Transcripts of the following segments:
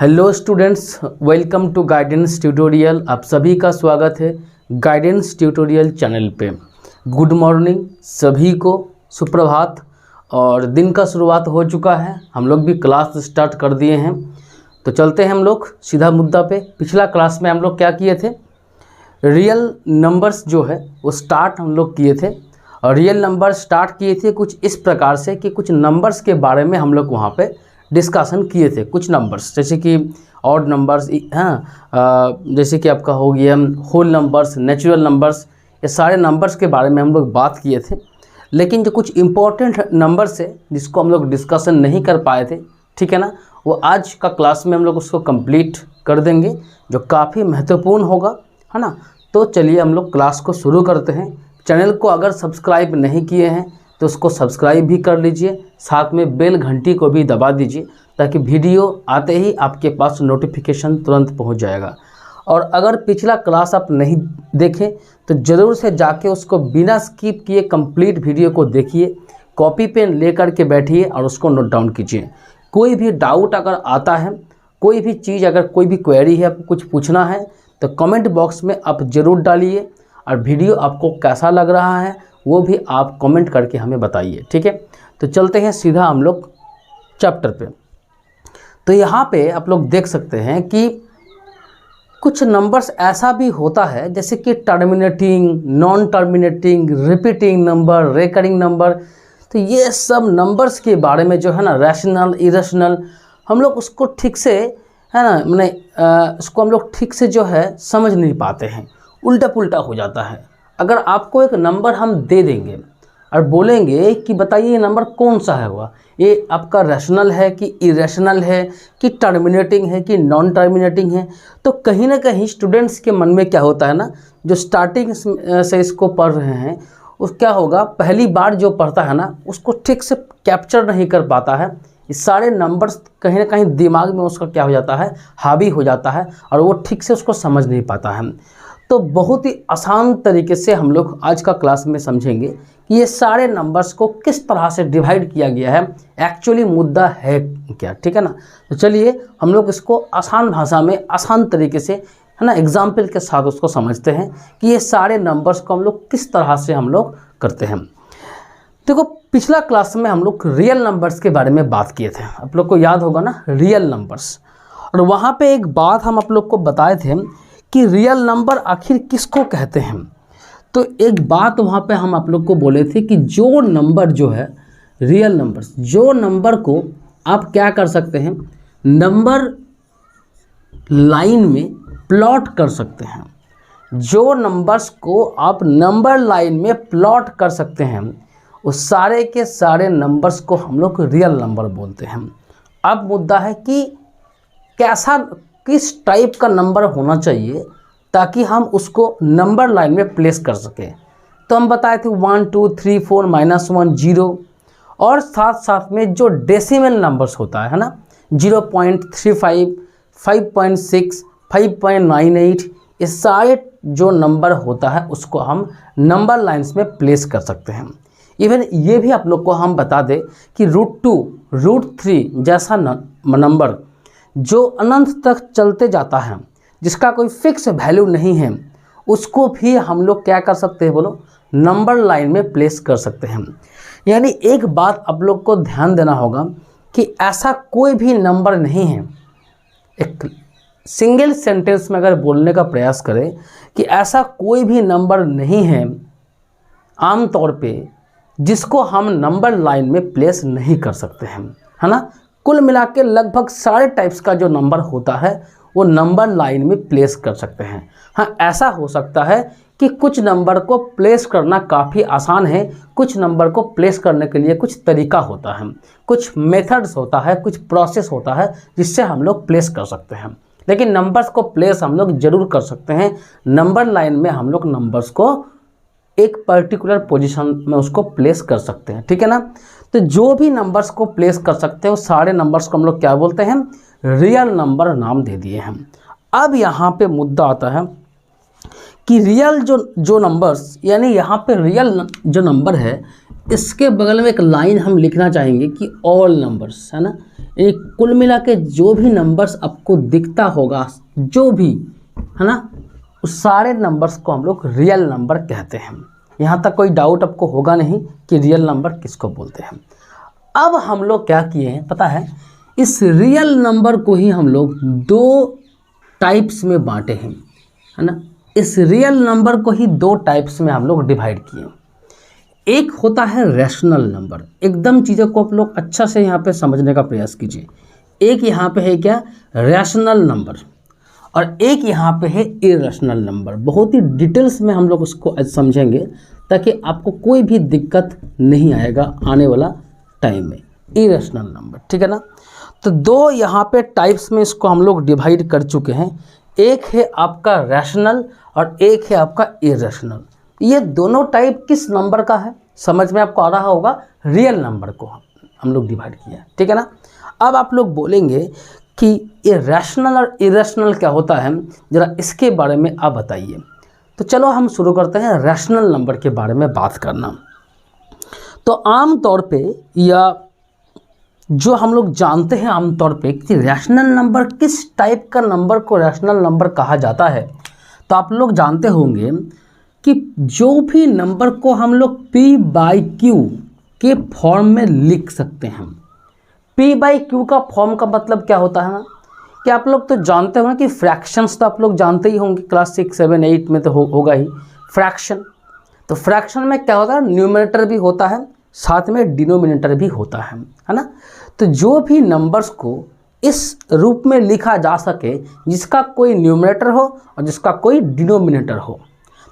Hello students, welcome to guidance tutorial. आप सभी का स्वागत है गाइडेंस ट्यूटोरियल चैनल पे। गुड मॉर्निंग सभी को, सुप्रभात। और दिन का शुरुआत हो चुका है, हम लोग भी क्लास स्टार्ट कर दिए हैं। तो चलते हैं हम लोग सीधा मुद्दा पे। पिछला क्लास में हम लोग क्या किए थे, रियल नंबर्स जो है वो स्टार्ट हम लोग किए थे। और रियल नंबर स्टार्ट किए थे कुछ इस प्रकार से कि कुछ नंबर्स के बारे में हम लोग वहाँ पे डिस्कशन किए थे। कुछ नंबर्स जैसे कि ऑड नंबर्स, जैसे कि आपका हो गया होल नंबर्स, नेचुरल नंबर्स, ये सारे नंबर्स के बारे में हम लोग बात किए थे। लेकिन जो कुछ इम्पोर्टेंट नंबर्स है जिसको हम लोग डिस्कशन नहीं कर पाए थे, ठीक है ना, वो आज का क्लास में हम लोग उसको कंप्लीट कर देंगे, जो काफ़ी महत्वपूर्ण होगा, है ना। तो चलिए हम लोग क्लास को शुरू करते हैं। चैनल को अगर सब्सक्राइब नहीं किए हैं तो उसको सब्सक्राइब भी कर लीजिए, साथ में बेल घंटी को भी दबा दीजिए ताकि वीडियो आते ही आपके पास नोटिफिकेशन तुरंत पहुंच जाएगा। और अगर पिछला क्लास आप नहीं देखें तो ज़रूर से जाके उसको बिना स्किप किए कंप्लीट वीडियो को देखिए, कॉपी पेन लेकर के बैठिए और उसको नोट डाउन कीजिए। कोई भी डाउट अगर आता है, कोई भी चीज़, अगर कोई भी क्वेरी है, आपको कुछ पूछना है तो कमेंट बॉक्स में आप ज़रूर डालिए। और वीडियो आपको कैसा लग रहा है वो भी आप कमेंट करके हमें बताइए, ठीक है। तो चलते हैं सीधा हम लोग चैप्टर पे। तो यहाँ पे आप लोग देख सकते हैं कि कुछ नंबर्स ऐसा भी होता है जैसे कि terminating, non terminating, repeating number, recurring number. तो ये सब नंबर्स के बारे में जो है ना, रैशनल, इरेशनल, हम लोग उसको ठीक से, है ना, मैंने उसको हम लोग ठीक से जो है समझ नहीं पाते हैं, उल्टा पुल्टा हो जाता है। अगर आपको एक नंबर हम दे देंगे और बोलेंगे कि बताइए ये नंबर कौन सा है, हुआ ये आपका रैशनल है कि इरेशनल है कि टर्मिनेटिंग है कि नॉन टर्मिनेटिंग है, तो कहीं ना कहीं स्टूडेंट्स के मन में क्या होता है ना, जो स्टार्टिंग से इसको पढ़ रहे हैं, उस क्या होगा, पहली बार जो पढ़ता है ना उसको ठीक से कैप्चर नहीं कर पाता है। ये सारे नंबर्स कहीं ना कहीं दिमाग में उसका क्या हो जाता है, हावी हो जाता है और वो ठीक से उसको समझ नहीं पाता है। तो बहुत ही आसान तरीके से हम लोग आज का क्लास में समझेंगे कि ये सारे नंबर्स को किस तरह से डिवाइड किया गया है, एक्चुअली मुद्दा है क्या, ठीक है ना। तो चलिए हम लोग इसको आसान भाषा में, आसान तरीके से, है ना, एग्जाम्पल के साथ उसको समझते हैं कि ये सारे नंबर्स को हम लोग किस तरह से हम लोग करते हैं। देखो, पिछला क्लास में हम लोग रियल नंबर्स के बारे में बात किए थे, आप लोग को याद होगा ना, रियल नंबर्स। और वहाँ पे एक बात हम आप लोग को बताए थे कि रियल नंबर आखिर किसको कहते हैं। तो एक बात वहाँ पे हम आप लोग को बोले थे कि जो नंबर जो है, रियल नंबर्स, जो नंबर को आप क्या कर सकते हैं, नंबर लाइन में प्लॉट कर सकते हैं। जो नंबर्स को आप नंबर लाइन में प्लॉट कर सकते हैं, उस सारे के सारे नंबर्स को हम लोग रियल नंबर बोलते हैं। अब मुद्दा है कि कैसा, किस टाइप का नंबर होना चाहिए ताकि हम उसको नंबर लाइन में प्लेस कर सकें। तो हम बताए थे 1 2 3 4 -1 0, और साथ साथ में जो डेसिमल नंबर्स होता है ना, 0.35, 5.6, 5.98, ये सारे जो नंबर होता है उसको हम नंबर लाइन्स में प्लेस कर सकते हैं। इवन ये भी आप लोग को हम बता दें कि √2, √3 जैसा नंबर जो अनंत तक चलते जाता है, जिसका कोई फिक्स वैल्यू नहीं है, उसको भी हम लोग क्या कर सकते हैं, बोलो, नंबर लाइन में प्लेस कर सकते हैं। यानी एक बात आप लोग को ध्यान देना होगा कि ऐसा कोई भी नंबर नहीं है, एक सिंगल सेंटेंस में अगर बोलने का प्रयास करें कि ऐसा कोई भी नंबर नहीं है आमतौर पे जिसको हम नंबर लाइन में प्लेस नहीं कर सकते हैं, है ना। कुल मिला के लगभग सारे टाइप्स का जो नंबर होता है वो नंबर लाइन में प्लेस कर सकते हैं। हाँ, ऐसा हो सकता है कि कुछ नंबर को प्लेस करना काफ़ी आसान है, कुछ नंबर को प्लेस करने के लिए कुछ तरीका होता है, कुछ मेथड्स होता है, कुछ प्रोसेस होता है जिससे हम लोग प्लेस कर सकते हैं। लेकिन नंबर्स को प्लेस हम लोग ज़रूर कर सकते हैं। नंबर लाइन में हम लोग नंबर्स को एक पर्टिकुलर पोजीशन में उसको प्लेस कर सकते हैं, ठीक है ना। तो जो भी नंबर्स को प्लेस कर सकते हैं वो सारे नंबर्स को हम लोग क्या बोलते हैं, रियल नंबर नाम दे दिए हैं। अब यहाँ पे मुद्दा आता है कि रियल जो नंबर्स, यानी यहाँ पे रियल जो नंबर है, इसके बगल में एक लाइन हम लिखना चाहेंगे कि ऑल नंबर्स, है ना। एक कुल मिला के जो भी नंबर्स आपको दिखता होगा, जो भी है ना, उस सारे नंबर्स को हम लोग रियल नंबर कहते हैं। यहाँ तक कोई डाउट आपको होगा नहीं कि रियल नंबर किसको बोलते हैं। अब हम लोग क्या किए हैं पता है, इस रियल नंबर को ही हम लोग दो टाइप्स में बांटे हैं, है ना। इस रियल नंबर को ही दो टाइप्स में हम लोग डिवाइड किए। एक होता है रैशनल नंबर, एकदम चीज़ों को आप लोग अच्छा से यहाँ पे समझने का प्रयास कीजिए। एक यहाँ पे है क्या, रैशनल नंबर, और एक यहाँ पे है इरेशनल नंबर। बहुत ही डिटेल्स में हम लोग उसको समझेंगे ताकि आपको कोई भी दिक्कत नहीं आएगा आने वाला टाइम में। इरेशनल नंबर, ठीक है ना। तो दो यहाँ पे टाइप्स में इसको हम लोग डिवाइड कर चुके हैं। एक है आपका रैशनल और एक है आपका इरेशनल। ये दोनों टाइप किस नंबर का है समझ में आपको आ रहा होगा, रियल नंबर को हम लोग डिवाइड किया, ठीक है ना। अब आप लोग बोलेंगे कि ये रैशनल और इरेशनल क्या होता है, ज़रा इसके बारे में आप बताइए। तो चलो हम शुरू करते हैं रैशनल नंबर के बारे में बात करना। तो आम तौर पे, या जो हम लोग जानते हैं आम तौर पे कि रैशनल नंबर किस टाइप का नंबर को रैशनल नंबर कहा जाता है, तो आप लोग जानते होंगे कि जो भी नंबर को हम लोग p/q के फॉर्म में लिख सकते हैं। p/q का फॉर्म का मतलब क्या होता है ना, कि आप लोग तो जानते हो ना कि फ्रैक्शंस तो आप लोग जानते ही होंगे, क्लास 6, 7, 8 में तो होगा ही फ्रैक्शन। तो फ्रैक्शन में क्या होता है, न्यूमरेटर भी होता है, साथ में डिनोमिनेटर भी होता है ना। तो जो भी नंबर्स को इस रूप में लिखा जा सके जिसका कोई न्यूमरेटर हो और जिसका कोई डिनोमिनेटर हो,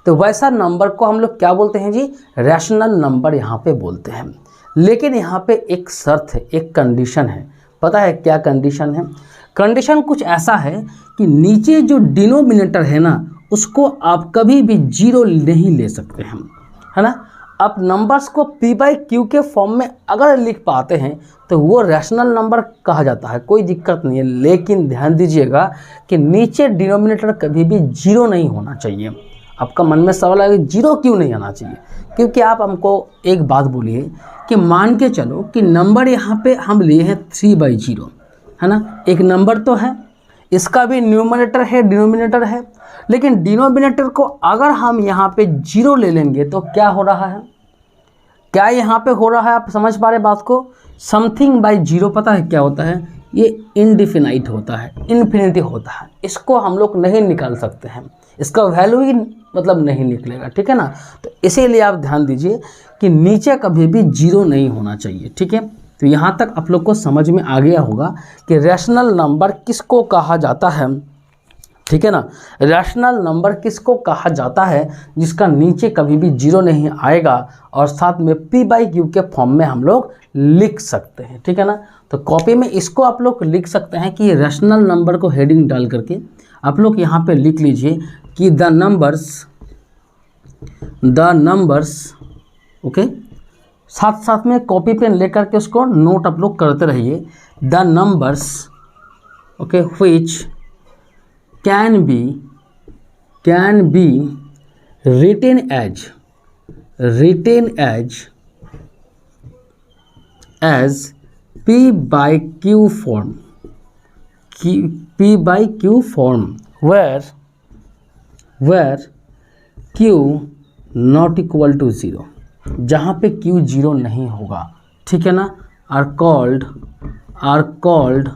तो वैसा नंबर को हम लोग क्या बोलते हैं जी, रैशनल नंबर यहाँ पे बोलते हैं। लेकिन यहाँ पे एक शर्त है, एक कंडीशन है। पता है क्या कंडीशन है? कंडीशन कुछ ऐसा है कि नीचे जो डिनोमिनेटर है ना, उसको आप कभी भी जीरो नहीं ले सकते हैं, है ना। आप नंबर्स को p/q के फॉर्म में अगर लिख पाते हैं तो वो रैशनल नंबर कहा जाता है, कोई दिक्कत नहीं है। लेकिन ध्यान दीजिएगा कि नीचे डिनोमिनेटर कभी भी जीरो नहीं होना चाहिए। आपका मन में सवाल है जीरो क्यों नहीं आना चाहिए, क्योंकि आप हमको एक बात बोलिए कि मान के चलो कि नंबर यहाँ पे हम लिए हैं 3/0, है ना। एक नंबर तो है, इसका भी न्यूमरेटर है, डिनोमिनेटर है, लेकिन डिनोमिनेटर को अगर हम यहाँ पे जीरो ले लेंगे तो क्या हो रहा है, क्या यहाँ पे हो रहा है, आप समझ पा रहे बात को। समथिंग बाय जीरो पता है क्या होता है, ये इनडिफिनाइट होता है, इन्फिनिटी होता है। इसको हम लोग नहीं निकाल सकते हैं, इसका वैल्यू ही मतलब नहीं निकलेगा, ठीक है ना। तो इसीलिए आप ध्यान दीजिए कि नीचे कभी भी जीरो नहीं होना चाहिए, ठीक है। तो यहाँ तक आप लोग को समझ में आ गया होगा कि रैशनल नंबर किसको कहा जाता है, ठीक है ना। रैशनल नंबर किसको कहा जाता है जिसका नीचे कभी भी जीरो नहीं आएगा और साथ में p/q के फॉर्म में हम लोग लिख सकते हैं, ठीक है ना। तो कॉपी में इसको आप लोग लिख सकते हैं कि रैशनल नंबर को हेडिंग डाल करके आप लोग यहाँ पे लिख लीजिए कि द नंबर्स, ओके। साथ साथ में कॉपी पेन लेकर के उसको नोट आप लोग करते रहिए। The numbers, okay, which can be written as p/q form, where q not equal to 0, जहाँ पे q 0 नहीं होगा, ठीक है ना, आर कॉल्ड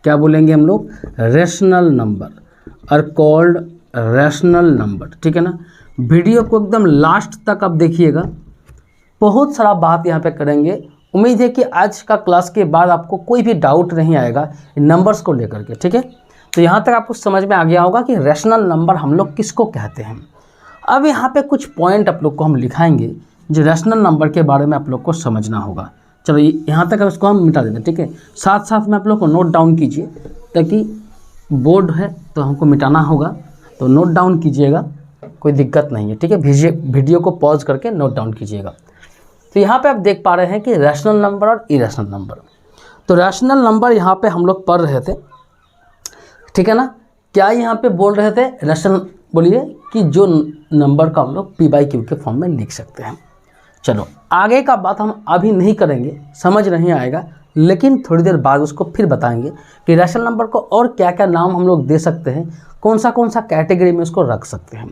क्या बोलेंगे हम लोग, रैशनल नंबर, ठीक है ना। वीडियो को एकदम लास्ट तक आप देखिएगा, बहुत सारा बात यहाँ पे करेंगे। उम्मीद है कि आज का क्लास के बाद आपको कोई भी डाउट नहीं आएगा नंबर्स को लेकर के, ठीक है। तो यहाँ तक आपको समझ में आ गया होगा कि रैशनल नंबर हम लोग किसको कहते हैं। अब यहाँ पे कुछ पॉइंट आप लोग को हम लिखाएंगे जो रैशनल नंबर के बारे में आप लोग को समझना होगा। चलो यहाँ तक इसको हम मिटा देते हैं, ठीक है। साथ साथ में आप लोग को नोट डाउन कीजिए, ताकि बोर्ड है तो हमको मिटाना होगा, तो नोट डाउन कीजिएगा, कोई दिक्कत नहीं है, ठीक है। वीडियो को पॉज करके नोट डाउन कीजिएगा। तो यहाँ पे आप देख पा रहे हैं कि रैशनल नंबर और इरेशनल नंबर। तो रैशनल नंबर यहाँ पे हम लोग पढ़ रहे थे, ठीक है ना। क्या यहाँ पे बोल रहे थे, रैशनल बोलिए कि जो नंबर का हम लोग p/q के फॉर्म में लिख सकते हैं। चलो आगे का बात हम अभी नहीं करेंगे, समझ नहीं आएगा, लेकिन थोड़ी देर बाद उसको फिर बताएंगे कि रैशनल नंबर को और क्या क्या नाम हम लोग दे सकते हैं, कौन सा कैटेगरी में उसको रख सकते हैं।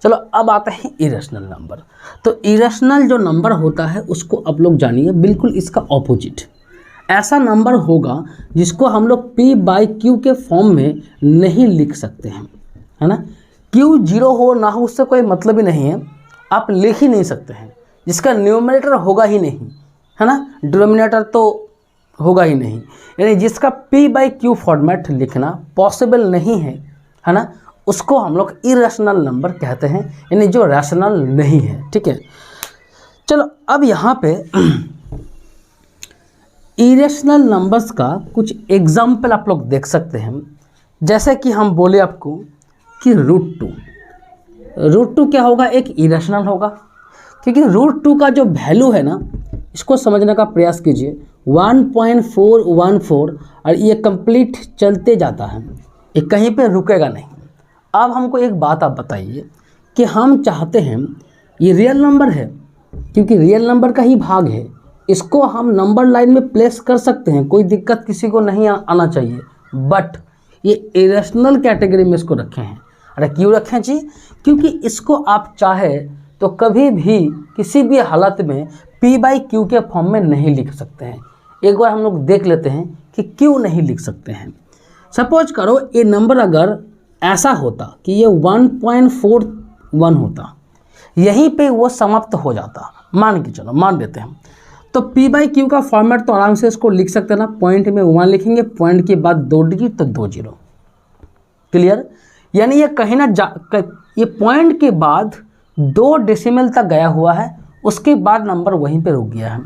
चलो अब आता है इरेशनल नंबर। तो इरेशनल जो नंबर होता है उसको आप लोग जानिए बिल्कुल इसका ऑपोजिट। ऐसा नंबर होगा जिसको हम लोग p/q के फॉर्म में नहीं लिख सकते हैं, है ना। q 0 हो ना हो उससे कोई मतलब ही नहीं है, आप लिख ही नहीं सकते हैं। जिसका न्यूमरेटर होगा ही नहीं, है ना, डिनोमिनेटर तो होगा ही नहीं, यानी जिसका p/q फॉर्मेट लिखना पॉसिबल नहीं है ना, उसको हम लोग इरेशनल नंबर कहते हैं, यानी जो रैशनल नहीं है। ठीक है, चलो अब यहाँ पे इरेशनल नंबर्स का कुछ एग्जाम्पल आप लोग देख सकते हैं। जैसे कि हम बोले आपको कि √2 क्या होगा, एक इरेशनल होगा, क्योंकि √2 का जो वैल्यू है ना, इसको समझने का प्रयास कीजिए। 1.414 और ये कंप्लीट चलते जाता है, ये कहीं पे रुकेगा नहीं। अब हमको एक बात आप बताइए कि हम चाहते हैं, ये रियल नंबर है, क्योंकि रियल नंबर का ही भाग है, इसको हम नंबर लाइन में प्लेस कर सकते हैं, कोई दिक्कत किसी को नहीं आना चाहिए। बट ये इरेशनल कैटेगरी में इसको रखे हैं। अरे क्यों रखें जी? क्योंकि इसको आप चाहे तो कभी भी किसी भी हालत में p/q के फॉर्म में नहीं लिख सकते हैं। एक बार हम लोग देख लेते हैं कि क्यों नहीं लिख सकते हैं। सपोज करो ये नंबर अगर ऐसा होता कि ये 1.41 होता, यहीं पे वो समाप्त हो जाता, मान के चलो, मान लेते हैं, तो p/q का फॉर्मेट तो आराम से इसको लिख सकते हैं ना। पॉइंट में 1 लिखेंगे, पॉइंट के बाद 2 डिजिट तो 2 जीरो। क्लियर? यानी ये कहीं ना ये पॉइंट के बाद 2 डेसिमल तक गया हुआ है, उसके बाद नंबर वहीं पे रुक गया है।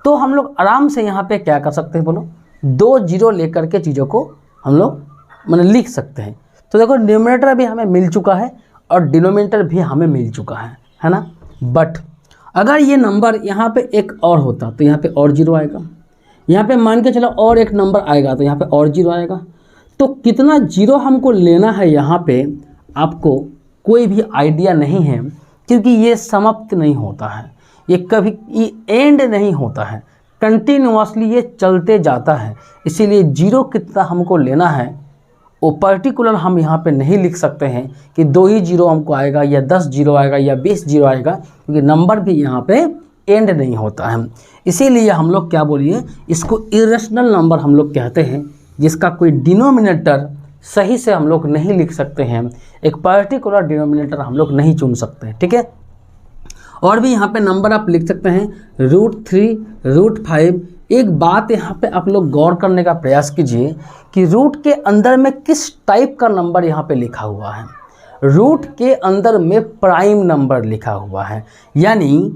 तो हम लोग आराम से यहाँ पे क्या कर सकते हैं, बोलो, 2 जीरो लेकर के चीज़ों को हम लोग लिख सकते हैं। तो देखो न्यूमरेटर भी हमें मिल चुका है और डिनोमिनेटर भी हमें मिल चुका है ना। बट अगर ये नंबर यहाँ पे एक और होता तो यहाँ पे और जीरो आएगा, यहाँ पे मान के चलो और एक नंबर आएगा तो यहाँ पे और जीरो आएगा। तो कितना जीरो हमको लेना है यहाँ पे आपको कोई भी आइडिया नहीं है, क्योंकि ये समाप्त नहीं होता है, ये कभी ये एंड नहीं होता है, कंटिन्यूअसली ये चलते जाता है। इसीलिए जीरो कितना हमको लेना है वो पर्टिकुलर हम यहाँ पे नहीं लिख सकते हैं कि 2 ही जीरो हमको आएगा या 10 जीरो आएगा या 20 जीरो आएगा, क्योंकि नंबर भी यहाँ पे एंड नहीं होता है। इसीलिए हम लोग क्या बोलिए, इसको इरेशनल नंबर हम लोग कहते हैं, जिसका कोई डिनोमिनेटर सही से हम लोग नहीं लिख सकते हैं, एक पर्टिकुलर डिनोमिनेटर हम लोग नहीं चुन सकते हैं। ठीक है, और भी यहाँ पे नंबर आप लिख सकते हैं, √3, √5। एक बात यहाँ पे आप लोग गौर करने का प्रयास कीजिए कि रूट के अंदर में किस टाइप का नंबर यहाँ पे लिखा हुआ है। रूट के अंदर में प्राइम नंबर लिखा हुआ है, यानी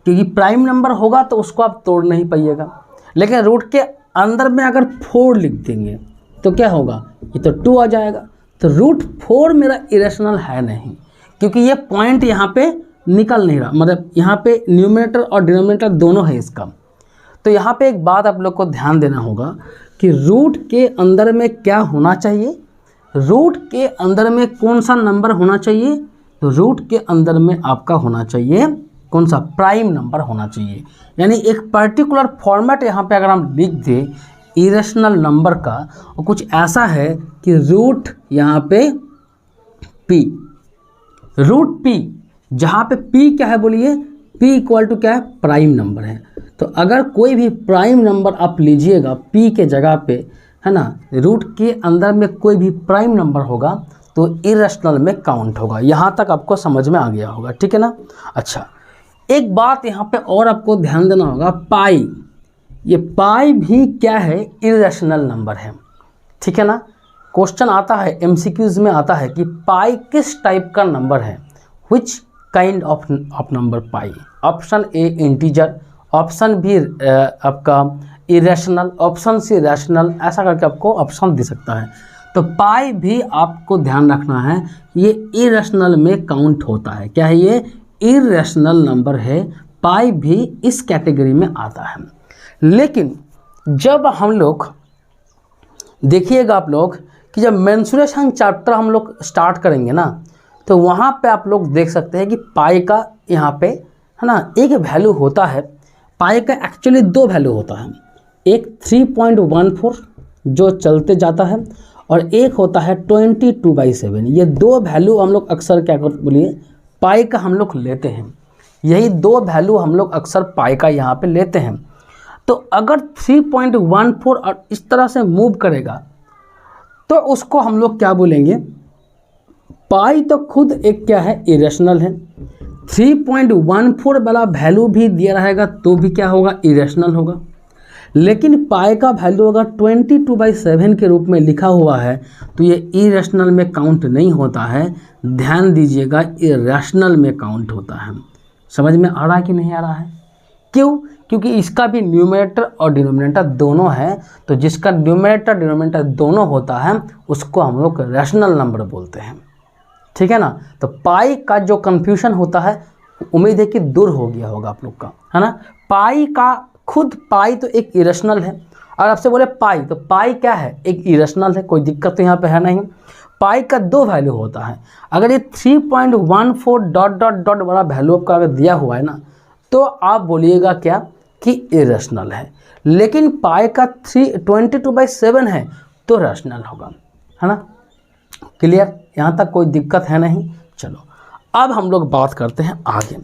क्योंकि प्राइम नंबर होगा तो उसको आप तोड़ नहीं पाइएगा। लेकिन रूट के अंदर में अगर 4 लिख देंगे तो क्या होगा, ये तो 2 आ जाएगा। तो √4 मेरा इरेशनल है नहीं, क्योंकि ये पॉइंट यहाँ पे निकल नहीं रहा, मतलब यहाँ पे न्यूमरेटर और डिनोमिनेटर दोनों है इसका। तो यहाँ पे एक बात आप लोग को ध्यान देना होगा कि रूट के अंदर में क्या होना चाहिए, रूट के अंदर में कौन सा नंबर होना चाहिए, तो रूट के अंदर में आपका होना चाहिए कौन सा, प्राइम नंबर होना चाहिए। यानी एक पर्टिकुलर फॉर्मेट यहाँ पे अगर हम लिख दें इरेशनल नंबर का, और कुछ ऐसा है कि रूट यहाँ पे p, √p, जहाँ पे p क्या है बोलिए, p इक्वल टू क्या है, प्राइम नंबर है। तो अगर कोई भी प्राइम नंबर आप लीजिएगा p के जगह पे, है ना, रूट के अंदर में कोई भी प्राइम नंबर होगा तो इरेशनल में काउंट होगा। यहाँ तक आपको समझ में आ गया होगा, ठीक है ना। अच्छा, एक बात यहाँ पे और आपको ध्यान देना होगा, पाई, ये पाई भी क्या है, इरेशनल नंबर है, ठीक है ना। क्वेश्चन आता है MCQs में आता है कि पाई किस टाइप का नंबर है, which kind of number pi. Option A integer, option B आपका इरेशनल, ऑप्शन सी रैशनल, ऐसा करके आपको ऑप्शन दे सकता है। तो पाई भी आपको ध्यान रखना है, ये इरेशनल में काउंट होता है। क्या है ये, इरेशनल नंबर है, पाई भी इस कैटेगरी में आता है। लेकिन जब हम लोग देखिएगा आप लोग कि जब मेंसुरेशन चैप्टर हम लोग स्टार्ट करेंगे ना, तो वहाँ पे आप लोग देख सकते हैं कि पाई का यहाँ पे, है ना, एक वैल्यू होता है। पाई का एक्चुअली 2 वैल्यू होता है, एक 3.14 जो चलते जाता है और एक होता है 22/7। ये दो वैल्यू हम लोग अक्सर क्या कर बोलिए पाई का हम लोग लेते हैं, यही दो वैल्यू हम लोग अक्सर पाई का यहाँ पे लेते हैं। तो अगर 3.14 और इस तरह से मूव करेगा तो उसको हम लोग क्या बोलेंगे, पाई तो खुद एक क्या है इरेशनल है, 3.14 वाला वैल्यू भी दिया रहेगा तो भी क्या होगा इरेशनल होगा। लेकिन पाई का वैल्यू अगर 22/7 के रूप में लिखा हुआ है तो ये इरेशनल में काउंट नहीं होता है, ध्यान दीजिएगा इरेशनल में काउंट होता है। समझ में आ रहा है कि नहीं आ रहा है? क्यों? क्योंकि इसका भी न्यूमरेटर और डिनोमिनेटर दोनों है, तो जिसका न्यूमरेटर डिनोमिनेटर दोनों होता है उसको हम लोग रैशनल नंबर बोलते हैं, ठीक है ना। तो पाई का जो कंफ्यूजन होता है उम्मीद है कि दूर हो गया होगा आप लोग का, है ना। पाई का खुद पाई तो एक इरेशनल है, और आपसे बोले पाई तो पाई क्या है, एक इरेशनल है, कोई दिक्कत तो यहाँ पे है नहीं। पाई का दो वैल्यू होता है, अगर ये 3.14 डॉट डॉट डॉट वाला वैल्यू आपका अगर दिया हुआ है ना तो आप बोलिएगा क्या कि इरेशनल है, लेकिन पाई का 22/7 है तो रैशनल होगा, है ना। क्लियर? यहाँ तक कोई दिक्कत है नहीं। चलो अब हम लोग बात करते हैं आगे।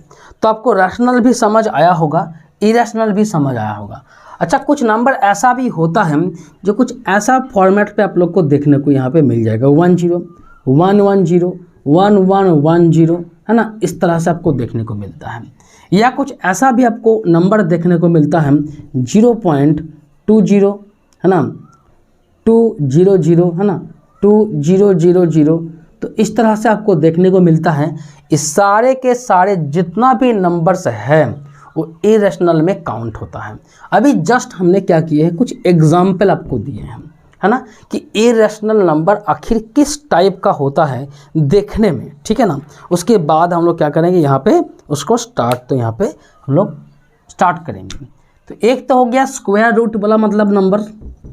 तो आपको रैशनल भी समझ आया होगा, इरेशनल भी समझ आया होगा। अच्छा, कुछ नंबर ऐसा भी होता है जो कुछ ऐसा फॉर्मेट पे आप लोग को देखने को यहाँ पे मिल जाएगा, 10 110 1110, है ना, इस तरह से आपको देखने को मिलता है। या कुछ ऐसा भी आपको नंबर देखने को मिलता है 0.20, है ना, 200, है ना, 2000। तो इस तरह से आपको देखने को मिलता है। इस सारे के सारे जितना भी नंबर्स है वो इरेशनल में काउंट होता है। अभी जस्ट हमने क्या किए हैं, कुछ एग्जाम्पल आपको दिए हैं, है ना, कि इरेशनल नंबर आखिर किस टाइप का होता है देखने में, ठीक है ना। उसके बाद हम लोग क्या करेंगे यहाँ पे उसको स्टार्ट, तो यहाँ पे हम लोग स्टार्ट करेंगे। तो एक तो हो गया स्क्वायर रूट वाला मतलब नंबर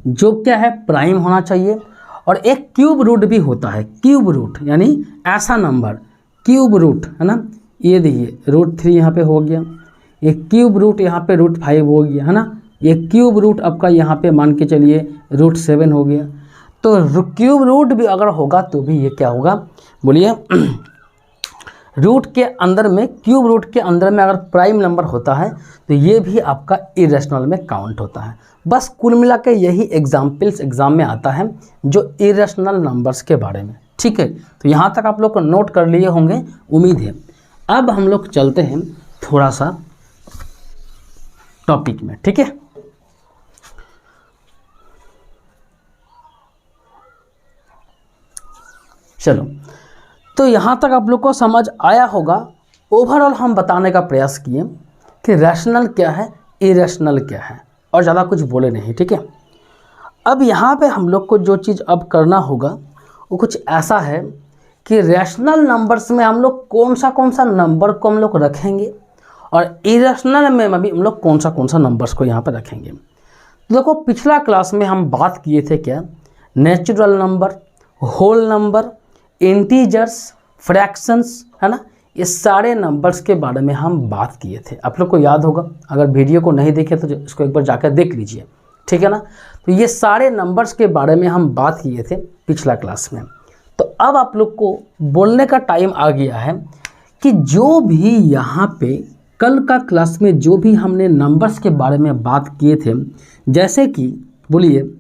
जो क्या है प्राइम होना चाहिए, और एक क्यूब रूट भी होता है, क्यूब रूट यानी ऐसा नंबर क्यूब रूट, है ना। ये देखिए √3 यहाँ पे हो गया, ये क्यूब रूट यहाँ पे √5 हो गया, है ना। ये क्यूब रूट आपका यहाँ पे मान के चलिए √7 हो गया। तो क्यूब रूट भी अगर होगा तो भी ये क्या होगा बोलिए, रूट के अंदर में, क्यूब रूट के अंदर में अगर प्राइम नंबर होता है तो ये भी आपका इरेशनल में काउंट होता है। बस कुल मिला के यही एग्जाम्पल्स एग्जाम में आता है जो इरेशनल नंबर्स के बारे में, ठीक है। तो यहाँ तक आप लोग को नोट कर लिए होंगे उम्मीद है। अब हम लोग चलते हैं थोड़ा सा टॉपिक में, ठीक है। चलो, तो यहाँ तक आप लोग को समझ आया होगा। ओवरऑल हम बताने का प्रयास किए कि रैशनल क्या है, इरेशनल क्या है, और ज़्यादा कुछ बोले नहीं, ठीक है। अब यहाँ पे हम लोग को जो चीज़ अब करना होगा वो कुछ ऐसा है कि रैशनल नंबर्स में हम लोग कौन सा नंबर को हम लोग रखेंगे, और इरेशनल में भी हम लोग कौन सा नंबर्स को यहाँ पर रखेंगे। तो देखो पिछला क्लास में हम बात किए थे क्या, natural number, whole number, integers, fractions, है ना, ये सारे नंबर्स के बारे में हम बात किए थे। आप लोग को याद होगा, अगर वीडियो को नहीं देखे तो इसको एक बार जाकर देख लीजिए, ठीक है ना। तो ये सारे नंबर्स के बारे में हम बात किए थे पिछला क्लास में। तो अब आप लोग को बोलने का टाइम आ गया है कि जो भी यहाँ पे कल का क्लास में जो भी हमने नंबर्स के बारे में बात किए थे, जैसे कि बोलिए,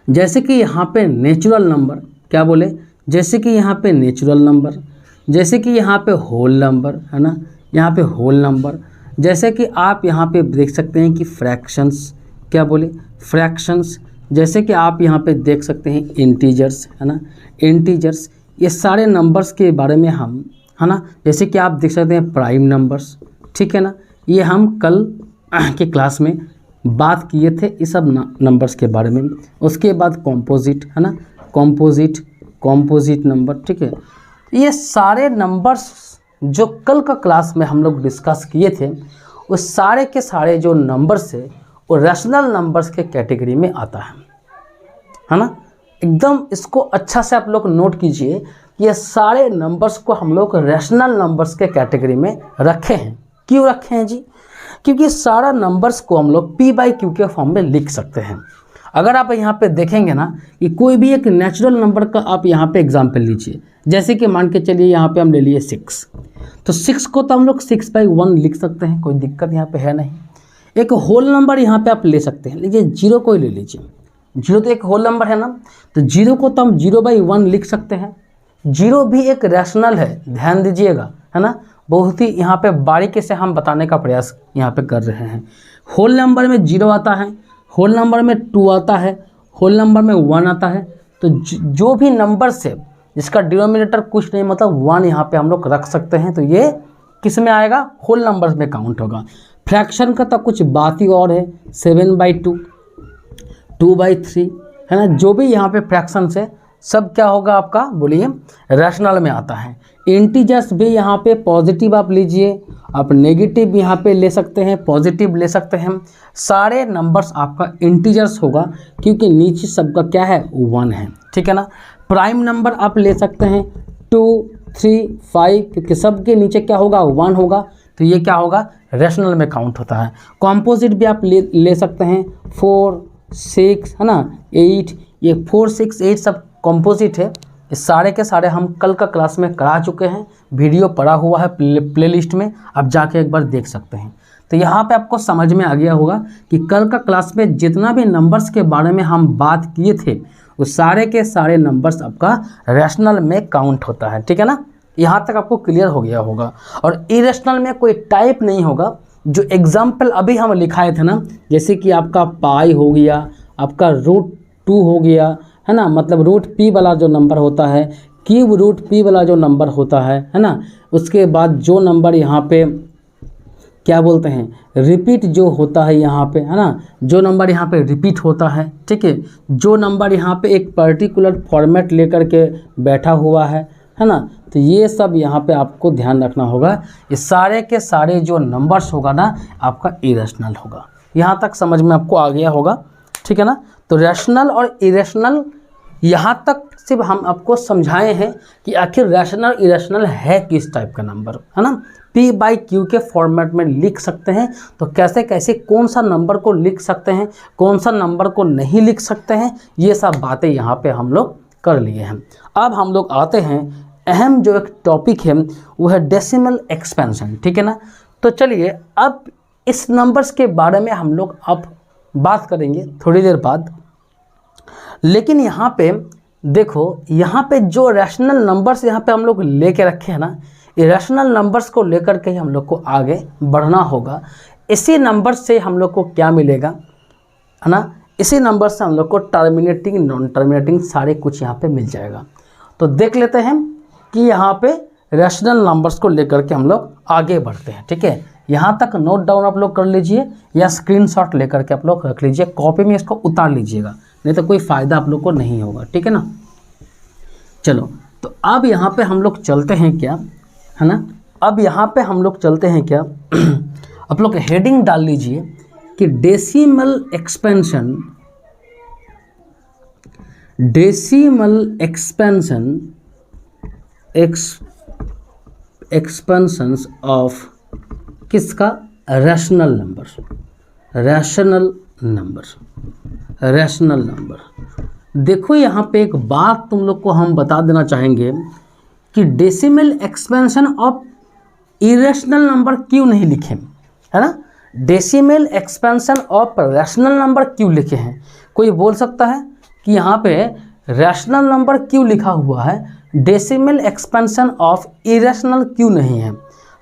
जैसे कि यहाँ पे नेचुरल नंबर, क्या बोले, जैसे कि यहाँ पे नेचुरल नंबर, जैसे कि यहाँ पे होल नंबर, है ना, यहाँ पे होल नंबर, जैसे कि आप यहाँ पे देख सकते हैं कि फ्रैक्शंस, क्या बोले, फ्रैक्शंस, जैसे कि आप यहाँ पे देख सकते हैं इंटीजर्स, है ना, इंटीजर्स, ये सारे नंबर्स के बारे में हम, है ना, जैसे कि आप देख सकते हैं प्राइम नंबर्स, ठीक है ना। ये हम कल के क्लास में बात किए थे इस सब नंबर्स के बारे में। उसके बाद कॉम्पोजिट, है ना, कॉम्पोजिट नंबर, ठीक है। ये सारे नंबर्स जो कल का क्लास में हम लोग डिस्कस किए थे, वो सारे के सारे जो नंबर्स है वो रैशनल नंबर्स के कैटेगरी में आता है ना। एकदम इसको अच्छा से आप लोग नोट कीजिए, ये सारे नंबर्स को हम लोग रैशनल नंबर्स के कैटेगरी में रखे हैं। क्यों रखे हैं जी? क्योंकि सारा नंबर्स को हम लोग p/q के फॉर्म में लिख सकते हैं। अगर आप यहाँ पे देखेंगे ना कि कोई भी एक नेचुरल नंबर का आप यहाँ पे एग्जाम्पल लीजिए, जैसे कि मान के चलिए यहाँ पे हम ले लिए 6, तो 6 को तो हम लोग 6/1 लिख सकते हैं, कोई दिक्कत यहाँ पे है नहीं। एक होल नंबर यहाँ पे आप ले सकते हैं, लीजिए 0 को ही ले लीजिए, 0 तो एक होल नंबर है ना, तो 0 को तो हम 0/1 लिख सकते हैं। 0 भी एक रैशनल है, ध्यान दीजिएगा, है ना। बहुत ही यहाँ पे बारीकी से हम बताने का प्रयास यहाँ पे कर रहे हैं। होल नंबर में 0 आता है, होल नंबर में 2 आता है, होल नंबर में 1 आता है। तो जो भी नंबर से जिसका डिनोमिनेटर कुछ नहीं मतलब 1 यहाँ पे हम लोग रख सकते हैं, तो ये किस में आएगा, होल नंबर्स में काउंट होगा। फ्रैक्शन का तो कुछ बात ही और है, 7/2, 2/3, है ना। जो भी यहाँ पे फ्रैक्शन से सब क्या होगा आपका, बोलिए, रैशनल में आता है। इंटीजर्स भी यहाँ पे पॉजिटिव आप लीजिए, आप नेगेटिव यहाँ पे ले सकते हैं, पॉजिटिव ले सकते हैं। सारे नंबर्स आपका इंटीजर्स होगा, क्योंकि नीचे सबका क्या है, 1 है, ठीक है ना। प्राइम नंबर आप ले सकते हैं 2, 3, 5, क्योंकि सबके नीचे क्या होगा, 1 होगा, तो ये क्या होगा, रैशनल में काउंट होता है। कॉम्पोजिट भी आप ले सकते हैं 4, 6, है ना, 8, ये 4, 6, 8 सब कॉम्पोजिट है। ये सारे के सारे हम कल का क्लास में करा चुके हैं, वीडियो पड़ा हुआ है प्लेलिस्ट में, आप जाके एक बार देख सकते हैं। तो यहाँ पे आपको समझ में आ गया होगा कि कल का क्लास में जितना भी नंबर्स के बारे में हम बात किए थे, वो सारे के सारे नंबर्स आपका रैशनल में काउंट होता है, ठीक है ना। यहाँ तक आपको क्लियर हो गया होगा। और इरेशनल में कोई टाइप नहीं होगा। जो एग्जाम्पल अभी हम लिखाए थे ना, जैसे कि आपका पाई हो गया, आपका √2 हो गया, है ना, मतलब √p वाला जो नंबर होता है, क्यूब √p वाला जो नंबर होता है ना। उसके बाद जो नंबर यहाँ पे क्या बोलते हैं, रिपीट जो होता है यहाँ पे, है ना, जो नंबर यहाँ पे रिपीट होता है, ठीक है, जो नंबर यहाँ पे एक पर्टिकुलर फॉर्मेट लेकर के बैठा हुआ है ना, तो ये सब यहाँ पे आपको ध्यान रखना होगा। ये सारे के सारे जो नंबर्स होगा ना, आपका इरेशनल होगा। यहाँ तक समझ में आपको आ गया होगा, ठीक है ना। तो रैशनल और इरेशनल यहाँ तक सिर्फ हम आपको समझाए हैं कि आखिर रैशनल इरेशनल है किस टाइप का नंबर, है ना। p/q के फॉर्मेट में लिख सकते हैं, तो कैसे कैसे कौन सा नंबर को लिख सकते हैं, कौन सा नंबर को नहीं लिख सकते हैं, ये सब बातें यहाँ पे हम लोग कर लिए हैं। अब हम लोग आते हैं, अहम जो एक टॉपिक है वो है डेसिमल एक्सपेंशन, ठीक है ना। तो चलिए अब इस नंबर्स के बारे में हम लोग अब बात करेंगे थोड़ी देर बाद। लेकिन यहाँ पे देखो, यहाँ पे जो रैशनल नंबर्स यहाँ पे हम लोग लेके रखे हैं ना, ये रैशनल नंबर्स को लेकर के ही हम लोग को आगे बढ़ना होगा। इसी नंबर से हम लोग को क्या मिलेगा, है ना, इसी नंबर से हम लोग को टर्मिनेटिंग, नॉन टर्मिनेटिंग सारे कुछ यहाँ पे मिल जाएगा। तो देख लेते हैं कि यहाँ पे रैशनल नंबर्स को लेकर के हम लोग आगे बढ़ते हैं, ठीक है। यहाँ तक नोट डाउन आप लोग कर लीजिए या स्क्रीनशॉट लेकर के आप लोग रख लीजिए, कॉपी में इसको उतार लीजिएगा, नहीं तो कोई फ़ायदा आप लोग को नहीं होगा, ठीक है ना। चलो, तो अब यहाँ पे हम लोग चलते हैं क्या, है ना, अब यहाँ पे हम लोग चलते हैं क्या आप लोग हेडिंग डाल लीजिए कि decimal expansion, decimal expansion expansions of किसका, rational number, rational number, rational number. देखो यहाँ पे एक बात तुम लोग को हम बता देना चाहेंगे कि decimal expansion of irrational number क्यों नहीं लिखे, है ना। Decimal expansion of rational number क्यों लिखे हैं। कोई बोल सकता है कि यहाँ पे रैशनल नंबर क्यों लिखा हुआ है, डेसिमल एक्सपेंशन ऑफ इरेशनल क्यों नहीं है।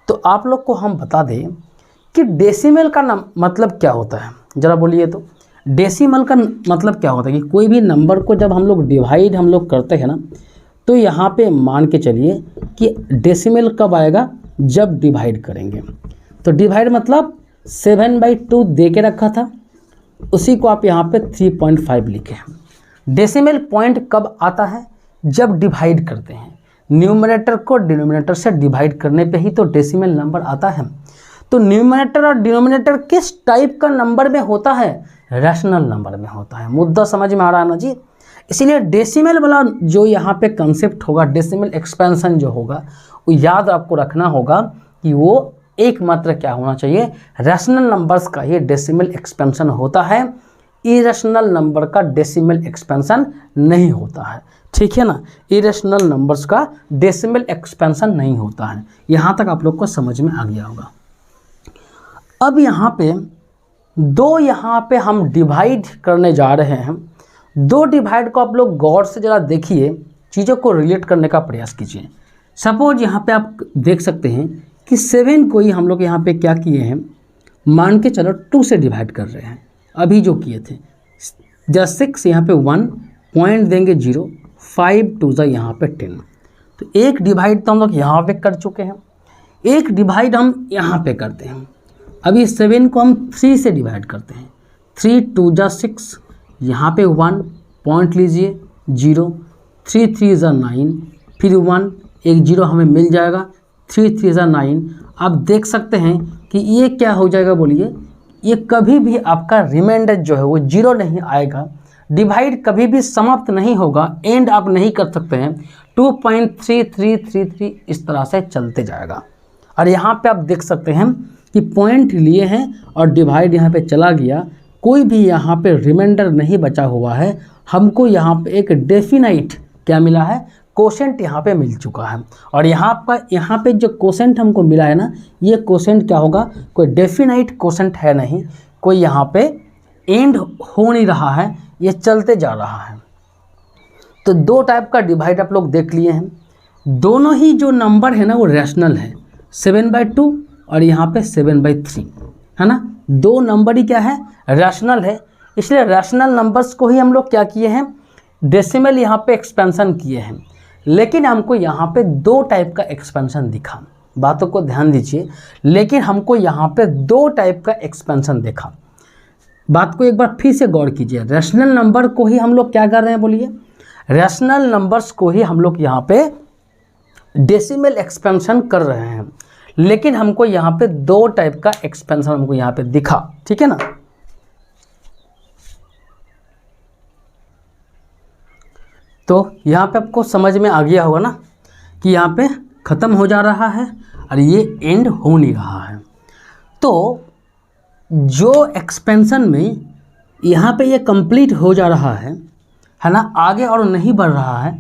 तो आप लोग को हम बता दें कि डेसिमल का मतलब क्या होता है, ज़रा बोलिए। तो डेसिमल का मतलब क्या होता है कि कोई भी नंबर को जब हम लोग डिवाइड हम लोग करते हैं ना, तो यहाँ पे मान के चलिए कि डेसिमल कब आएगा, जब डिवाइड करेंगे। तो डिवाइड मतलब 7/2 दे के रखा था, उसी को आप यहाँ पे 3.5 लिखे हैं। डेसिमल पॉइंट कब आता है, जब डिवाइड करते हैं। न्यूमरेटर को डिनोमिनेटर से डिवाइड करने पे ही तो डेसिमल नंबर आता है। तो न्यूमरेटर और डिनोमिनेटर किस टाइप का नंबर में होता है, रैशनल नंबर में होता है। मुद्दा समझ में आ रहा है ना जी। इसीलिए डेसिमल वाला जो यहाँ पे कंसेप्ट होगा, डेसिमल एक्सपेंशन जो होगा, वो याद आपको रखना होगा कि वो एकमात्र क्या होना चाहिए, रैशनल नंबर्स का ये डेसिमल एक्सपेंशन होता है, इरेशनल नंबर का डेसिमल एक्सपेंशन नहीं होता है। ठीक है ना, इरेशनल नंबर्स का डेसिमल एक्सपेंशन नहीं होता है। यहाँ तक आप लोग को समझ में आ गया होगा। अब यहाँ पे यहाँ पे हम डिवाइड करने जा रहे हैं। 2 डिवाइड को आप लोग गौर से ज़रा देखिए, चीज़ों को रिलेट करने का प्रयास कीजिए। सपोज यहाँ पे आप देख सकते हैं कि 7 को ही हम लोग यहाँ पे क्या किए हैं, मान के चलो 2 से डिवाइड कर रहे हैं, अभी जो किए थे। 6 यहाँ पे 1 पॉइंट देंगे 0, 5 2 यहाँ पे 10। तो एक डिवाइड तो हम लोग यहाँ पे कर चुके हैं, एक डिवाइड हम यहाँ पे करते हैं। अभी 7 को हम 3 से डिवाइड करते हैं। 3 2 6, यहाँ पे 1 पॉइंट लीजिए 0, 3 3 9, फिर 1 एक 0 हमें मिल जाएगा, 3 3 9। आप देख सकते हैं कि ये क्या हो जाएगा, बोलिए, ये कभी भी आपका रिमाइंडर जो है वो 0 नहीं आएगा। डिवाइड कभी भी समाप्त नहीं होगा, एंड आप नहीं कर सकते हैं। 2.3333 इस तरह से चलते जाएगा। और यहाँ पे आप देख सकते हैं कि पॉइंट लिए हैं और डिवाइड यहाँ पे चला गया, कोई भी यहाँ पे रिमाइंडर नहीं बचा हुआ है। हमको यहाँ पे एक डेफिनाइट क्या मिला है, कोशेंट यहाँ पे मिल चुका है। और यहाँ पे जो कोशेंट हमको मिला है ना, ये कोशेंट क्या होगा, कोई डेफिनाइट कोशेंट है नहीं, कोई यहाँ पे एंड हो नहीं रहा है, ये चलते जा रहा है। तो 2 टाइप का डिवाइड आप लोग देख लिए हैं। दोनों ही जो नंबर है ना वो रैशनल है, 7/2 और यहाँ पे 7/3 है ना। 2 नंबर ही क्या है, रैशनल है। इसलिए रैशनल नंबर्स को ही हम लोग क्या किए हैं, डेसिमल यहाँ पे एक्सपेंशन किए हैं। लेकिन हमको यहाँ पे 2 टाइप का एक्सपेंशन दिखा, बातों को ध्यान दीजिए। लेकिन हमको यहाँ पे 2 टाइप का एक्सपेंशन देखा। बात को एक बार फिर से गौर कीजिए। रैशनल नंबर को ही हम लोग क्या कर रहे हैं, बोलिए, रैशनल नंबर्स को ही हम लोग यहाँ पे डेसिमल एक्सपेंशन कर रहे हैं। लेकिन हमको यहाँ पे 2 टाइप का एक्सपेंशन हमको यहाँ पे दिखा। ठीक है ना। तो यहाँ पे आपको समझ में आ गया होगा ना कि यहाँ पे ख़त्म हो जा रहा है और ये एंड हो नहीं रहा है। तो जो एक्सपेंशन में यहाँ पे ये कंप्लीट हो जा रहा है ना, आगे और नहीं बढ़ रहा है,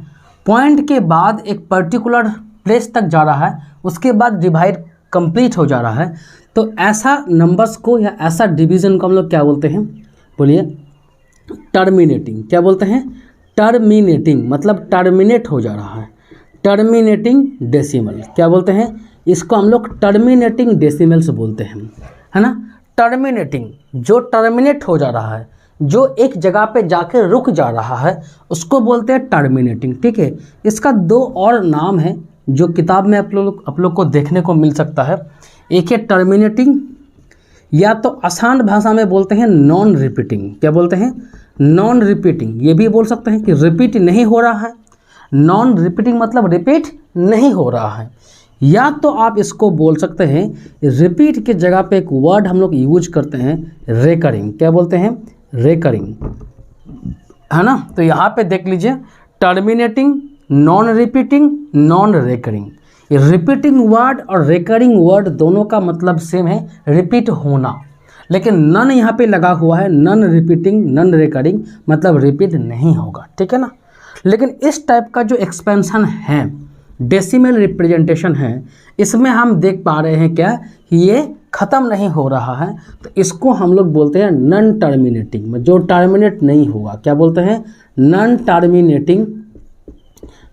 पॉइंट के बाद एक पर्टिकुलर प्लेस तक जा रहा है, उसके बाद डिवाइड कंप्लीट हो जा रहा है। तो ऐसा नंबर्स को या ऐसा डिवीज़न को हम लोग क्या बोलते हैं, बोलिए, टर्मिनेटिंग। क्या बोलते हैं, टर्मिनेटिंग, मतलब टर्मिनेट हो जा रहा है, टर्मिनेटिंग डेसिमल। क्या बोलते हैं, इसको हम लोग टर्मिनेटिंग डेसिमल्स बोलते हैं, है ना। टर्मिनेटिंग, जो टर्मिनेट हो जा रहा है, जो एक जगह पे जाके रुक जा रहा है, उसको बोलते हैं टर्मिनेटिंग। ठीक है। इसका 2 और नाम है जो किताब में आप लोग को देखने को मिल सकता है। एक है टर्मिनेटिंग, या तो आसान भाषा में बोलते हैं नॉन रिपीटिंग। क्या बोलते हैं, नॉन रिपीटिंग। ये भी बोल सकते हैं कि रिपीट नहीं हो रहा है। नॉन रिपीटिंग मतलब रिपीट नहीं हो रहा है। या तो आप इसको बोल सकते हैं, रिपीट के जगह पे एक वर्ड हम लोग यूज करते हैं, रेकरिंग। क्या बोलते हैं, रेकरिंग, है ना। तो यहाँ पे देख लीजिए, terminating, non repeating, non recurring. ये रिपीटिंग वर्ड और रेकरिंग वर्ड दोनों का मतलब सेम है, रिपीट होना। लेकिन नन यहाँ पे लगा हुआ है, नन रिपीटिंग, नन रेकरिंग, मतलब रिपीट नहीं होगा। ठीक है ना। लेकिन इस टाइप का जो एक्सपेंशन है, डेसिमल रिप्रेजेंटेशन है, इसमें हम देख पा रहे हैं क्या कि ये ख़त्म नहीं हो रहा है। तो इसको हम लोग बोलते हैं नन टर्मिनेटिंग, जो टर्मिनेट नहीं होगा। क्या बोलते हैं, नन टर्मिनेटिंग,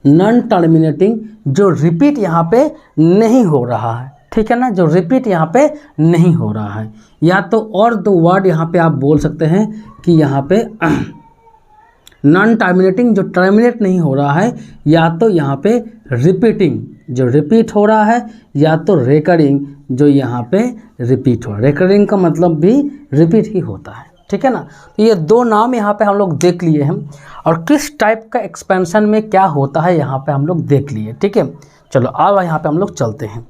नन टर्मिनेटिंग, जो रिपीट यहाँ पे नहीं हो रहा है। ठीक है ना, जो रिपीट यहाँ पे नहीं हो रहा है। या तो और 2 वर्ड यहाँ पे आप बोल सकते हैं कि यहाँ पे नॉन टर्मिनेटिंग, जो टर्मिनेट नहीं हो रहा है, या तो यहाँ पे रिपीटिंग, जो रिपीट हो रहा है, या तो रेकरिंग, जो यहाँ पे रिपीट हो। रेकरिंग का मतलब भी रिपीट ही होता है। ठीक है ना। तो ये 2 नाम यहाँ पे हम लोग देख लिए हैं, और किस टाइप का एक्सपेंशन में क्या होता है यहाँ पे हम लोग देख लिए। ठीक है। चलो अब यहाँ पे हम लोग चलते हैं।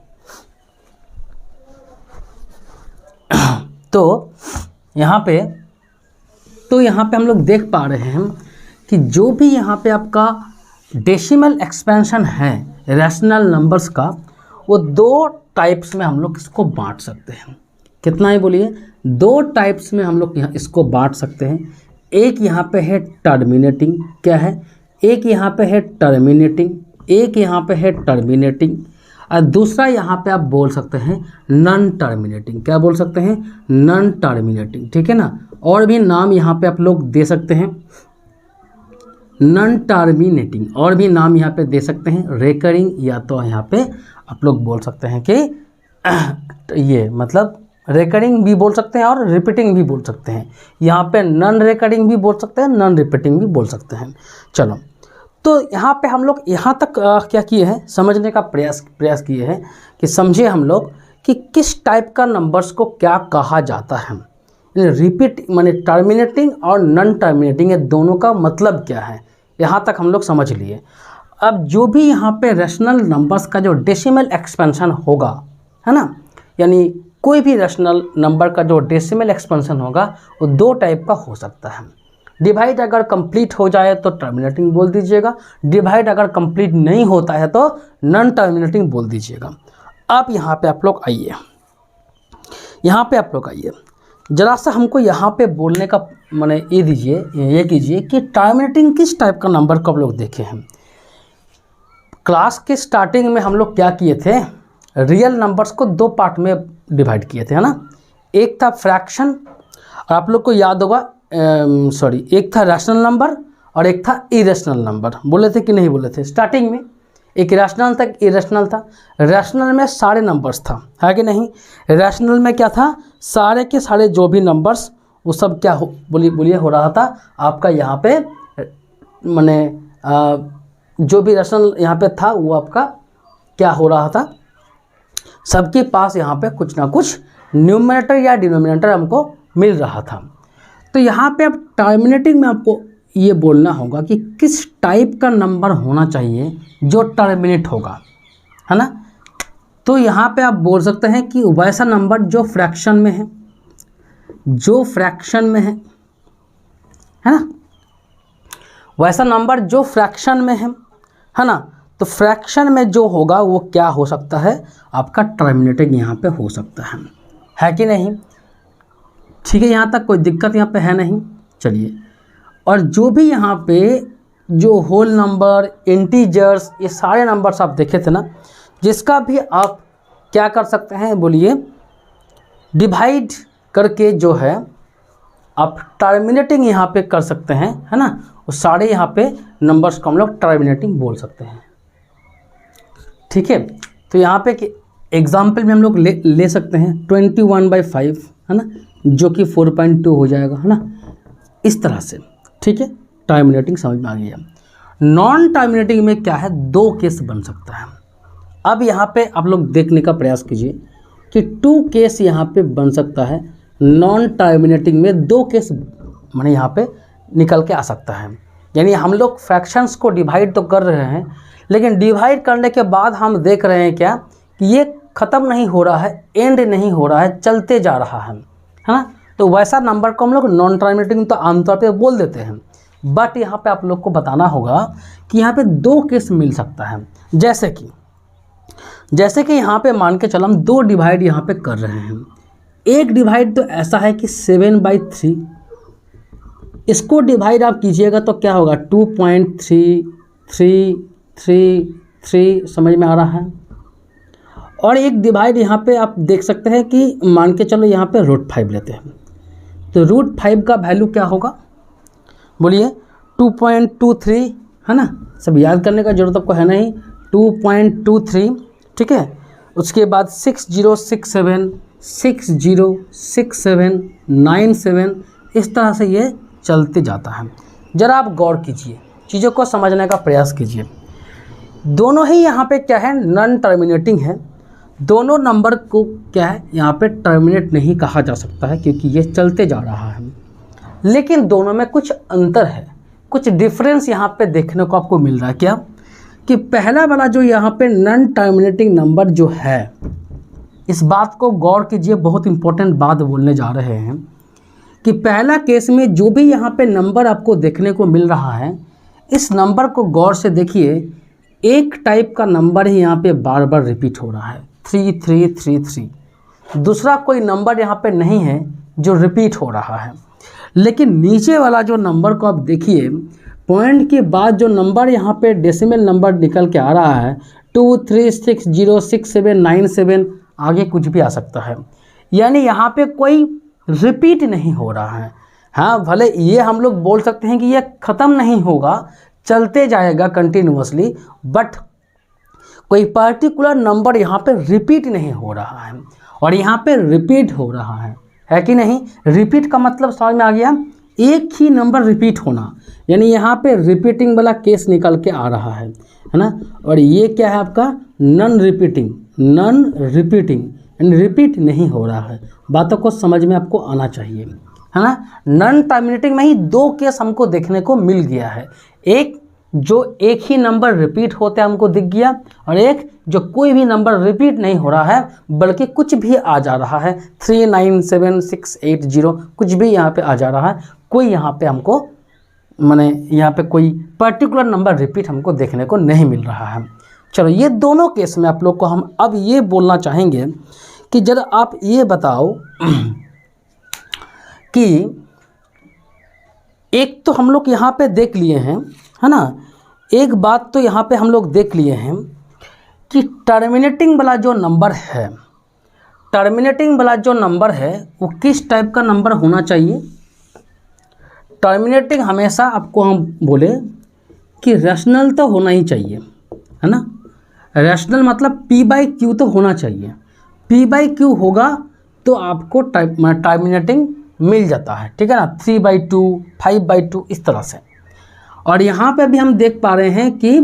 तो यहाँ पे हम लोग देख पा रहे हैं कि जो भी यहाँ पे आपका डेसिमल एक्सपेंशन है रैशनल नंबर्स का, वो 2 टाइप्स में हम लोग इसको बांट सकते हैं। कितना है बोलिए, 2 टाइप्स में हम लोग यहाँ इसको बांट सकते हैं। एक यहाँ पे है टर्मिनेटिंग, क्या है, एक यहाँ पे है टर्मिनेटिंग, एक यहाँ पे है टर्मिनेटिंग, और दूसरा यहाँ पे आप बोल सकते हैं नॉन टर्मिनेटिंग। क्या बोल सकते हैं, नॉन टर्मिनेटिंग, ठीक है ना। और भी नाम यहाँ पे आप लोग दे सकते हैं, नॉन टर्मिनेटिंग, और भी नाम यहाँ पे दे सकते हैं, रेकरिंग, या तो यहाँ पे आप लोग बोल सकते हैं कि ये मतलब रेकरिंग भी बोल सकते हैं और रिपीटिंग भी बोल सकते हैं। यहाँ पे नॉन रेकरिंग भी बोल सकते हैं, नॉन रिपीटिंग भी बोल सकते हैं। चलो, तो यहाँ पे हम लोग यहाँ तक क्या किए हैं, समझने का प्रयास किए हैं कि समझे हम लोग कि किस टाइप का नंबर्स को क्या कहा जाता है। रिपीट माने टर्मिनेटिंग और नॉन टर्मिनेटिंग, ये दोनों का मतलब क्या है, यहाँ तक हम लोग समझ लिए। अब जो भी यहाँ पे रैशनल नंबर्स का जो डेसिमल एक्सपेंशन होगा, है ना, यानी कोई भी रैशनल नंबर का जो डेसिमल एक्सपेंशन होगा वो 2 टाइप का हो सकता है। डिवाइड अगर कंप्लीट हो जाए तो टर्मिनेटिंग बोल दीजिएगा, डिवाइड अगर कंप्लीट नहीं होता है तो नॉन टर्मिनेटिंग बोल दीजिएगा। अब यहाँ पे आप लोग आइए, यहाँ पे आप लोग आइए, ज़रा सा हमको यहाँ पे बोलने का माने ये दीजिए, ये कीजिए कि टर्मिनेटिंग किस टाइप का नंबर को आप लोग देखे हैं। क्लास के स्टार्टिंग में हम लोग क्या किए थे, रियल नंबर्स को 2 पार्ट में डिवाइड किए थे, है ना। एक था फ्रैक्शन, और आप लोग को याद होगा एक था रैशनल नंबर और एक था इरेशनल नंबर। बोले थे कि नहीं बोले थे स्टार्टिंग में, एक रैशनल था, एक इरेशनल था। रैशनल में सारे नंबर्स था, है कि नहीं। रैशनल में क्या था, सारे के सारे जो भी नंबर्स वो सब क्या हो बोलिए हो रहा था आपका यहाँ पे, माने जो भी रैशनल यहाँ पे था वो आपका क्या हो रहा था, सबके पास यहाँ पे कुछ ना कुछ न्यूमरेटर या डिनोमिनेटर हमको मिल रहा था। तो यहाँ पे अब टर्मिनेटिंग में आपको ये बोलना होगा कि किस टाइप का नंबर होना चाहिए जो टर्मिनेट होगा, है ना। तो यहाँ पे आप बोल सकते हैं कि वैसा नंबर जो फ्रैक्शन में है, जो फ्रैक्शन में है ना, वैसा नंबर जो फ्रैक्शन में है ना। तो फ्रैक्शन में जो होगा वो क्या हो सकता है, आपका टर्मिनेटिंग यहाँ पे हो सकता है कि नहीं। ठीक है, यहाँ तक कोई दिक्कत यहाँ पे है नहीं। चलिए, और जो भी यहाँ पे जो होल नंबर, इंटीजर्स, ये सारे नंबर्स आप देखे थे ना, जिसका भी आप क्या कर सकते हैं बोलिए, डिवाइड करके जो है आप टर्मिनेटिंग यहाँ पे कर सकते हैं, है ना। वो सारे यहाँ पे नंबर्स को हम लोग टर्मिनेटिंग बोल सकते हैं। ठीक है, तो यहाँ पे एग्जाम्पल में हम लोग ले सकते हैं 21/5, है ना, जो कि 4.2 हो जाएगा, है ना, इस तरह से। ठीक है, टर्मिनेटिंग समझ में आ गया। नॉन टर्मिनेटिंग में क्या है, 2 केस बन सकता है। अब यहाँ पे आप लोग देखने का प्रयास कीजिए कि 2 केस यहाँ पे बन सकता है। नॉन टर्मिनेटिंग में 2 केस माने यहाँ पे निकल के आ सकता है। यानी हम लोग फ्रैक्शंस को डिवाइड तो कर रहे हैं, लेकिन डिवाइड करने के बाद हम देख रहे हैं क्या कि ये ख़त्म नहीं हो रहा है, एंड नहीं हो रहा है, चलते जा रहा है ना। तो वैसा नंबर को हम लोग नॉन टर्मिनेटिंग तो आमतौर पे बोल देते हैं, बट यहाँ पे आप लोग को बताना होगा कि यहाँ पे 2 केस मिल सकता है। जैसे कि यहाँ पे मान के चलो हम 2 डिवाइड यहाँ पे कर रहे हैं। एक डिवाइड तो ऐसा है कि 7/3, इसको डिवाइड आप कीजिएगा तो क्या होगा 2.3333, समझ में आ रहा है। और एक डिवाइड यहाँ पे आप देख सकते हैं कि मान के चलो यहाँ पे √5 लेते हैं, तो √5 का वैल्यू क्या होगा बोलिए 2.23, है ना। सब याद करने का जरूरत आपको है नहीं, 2.23। ठीक है, उसके बाद 6067 इस तरह से ये चलते जाता है। ज़रा आप गौर कीजिए, चीज़ों को समझने का प्रयास कीजिए। दोनों ही यहाँ पे क्या है, नॉन टर्मिनेटिंग है। दोनों नंबर को क्या है यहाँ पे टर्मिनेट नहीं कहा जा सकता है, क्योंकि ये चलते जा रहा है। लेकिन दोनों में कुछ अंतर है, कुछ डिफरेंस यहाँ पे देखने को आपको मिल रहा है। क्या कि पहला वाला जो यहाँ पे नॉन टर्मिनेटिंग नंबर जो है, इस बात को गौर कीजिए, बहुत इंपॉर्टेंट बात बोलने जा रहे हैं कि पहला केस में जो भी यहाँ पे नंबर आपको देखने को मिल रहा है, इस नंबर को गौर से देखिए, एक टाइप का नंबर ही यहाँ पे बार बार रिपीट हो रहा है। 3333। दूसरा कोई नंबर यहाँ पे नहीं है जो रिपीट हो रहा है। लेकिन नीचे वाला जो नंबर को आप देखिए, पॉइंट के बाद जो नंबर यहाँ पे डेसिमल नंबर निकल के आ रहा है 23606797, आगे कुछ भी आ सकता है। यानी यहाँ पे कोई रिपीट नहीं हो रहा है। हाँ, भले ये हम लोग बोल सकते हैं कि ये ख़त्म नहीं होगा, चलते जाएगा कंटिन्यूअसली, बट कोई पर्टिकुलर नंबर यहाँ पे रिपीट नहीं हो रहा है। और यहाँ पे रिपीट हो रहा है कि नहीं? रिपीट का मतलब समझ में आ गया, एक ही नंबर रिपीट होना, यानी यहाँ पे रिपीटिंग वाला केस निकल के आ रहा है ना। और ये क्या है आपका? नॉन रिपीटिंग यानी रिपीट नहीं हो रहा है। बातों को समझ में आपको आना चाहिए, है ना। नॉन टर्मिनेटिंग में ही दो केस हमको देखने को मिल गया है, एक जो एक ही नंबर रिपीट होते हमको दिख गया, और एक जो कोई भी नंबर रिपीट नहीं हो रहा है बल्कि कुछ भी आ जा रहा है, 397680 कुछ भी यहाँ पे आ जा रहा है। कोई यहाँ पे हमको माने यहाँ पे कोई पर्टिकुलर नंबर रिपीट हमको देखने को नहीं मिल रहा है। चलो, ये दोनों केस में आप लोग को हम अब ये बोलना चाहेंगे कि जरा आप ये बताओ कि एक तो हम लोग यहाँ पे देख लिए हैं, है ना, एक बात तो यहाँ पे हम लोग देख लिए हैं कि टर्मिनेटिंग वाला जो नंबर है वो किस टाइप का नंबर होना चाहिए। टर्मिनेटिंग हमेशा आपको हम बोले कि रैशनल तो होना ही चाहिए, है ना। रैशनल मतलब P/Q तो होना चाहिए। P/Q होगा तो आपको टर्मिनेटिंग मिल जाता है, ठीक है ना, 3/2 5/2 इस तरह से। और यहाँ पे भी हम देख पा रहे हैं कि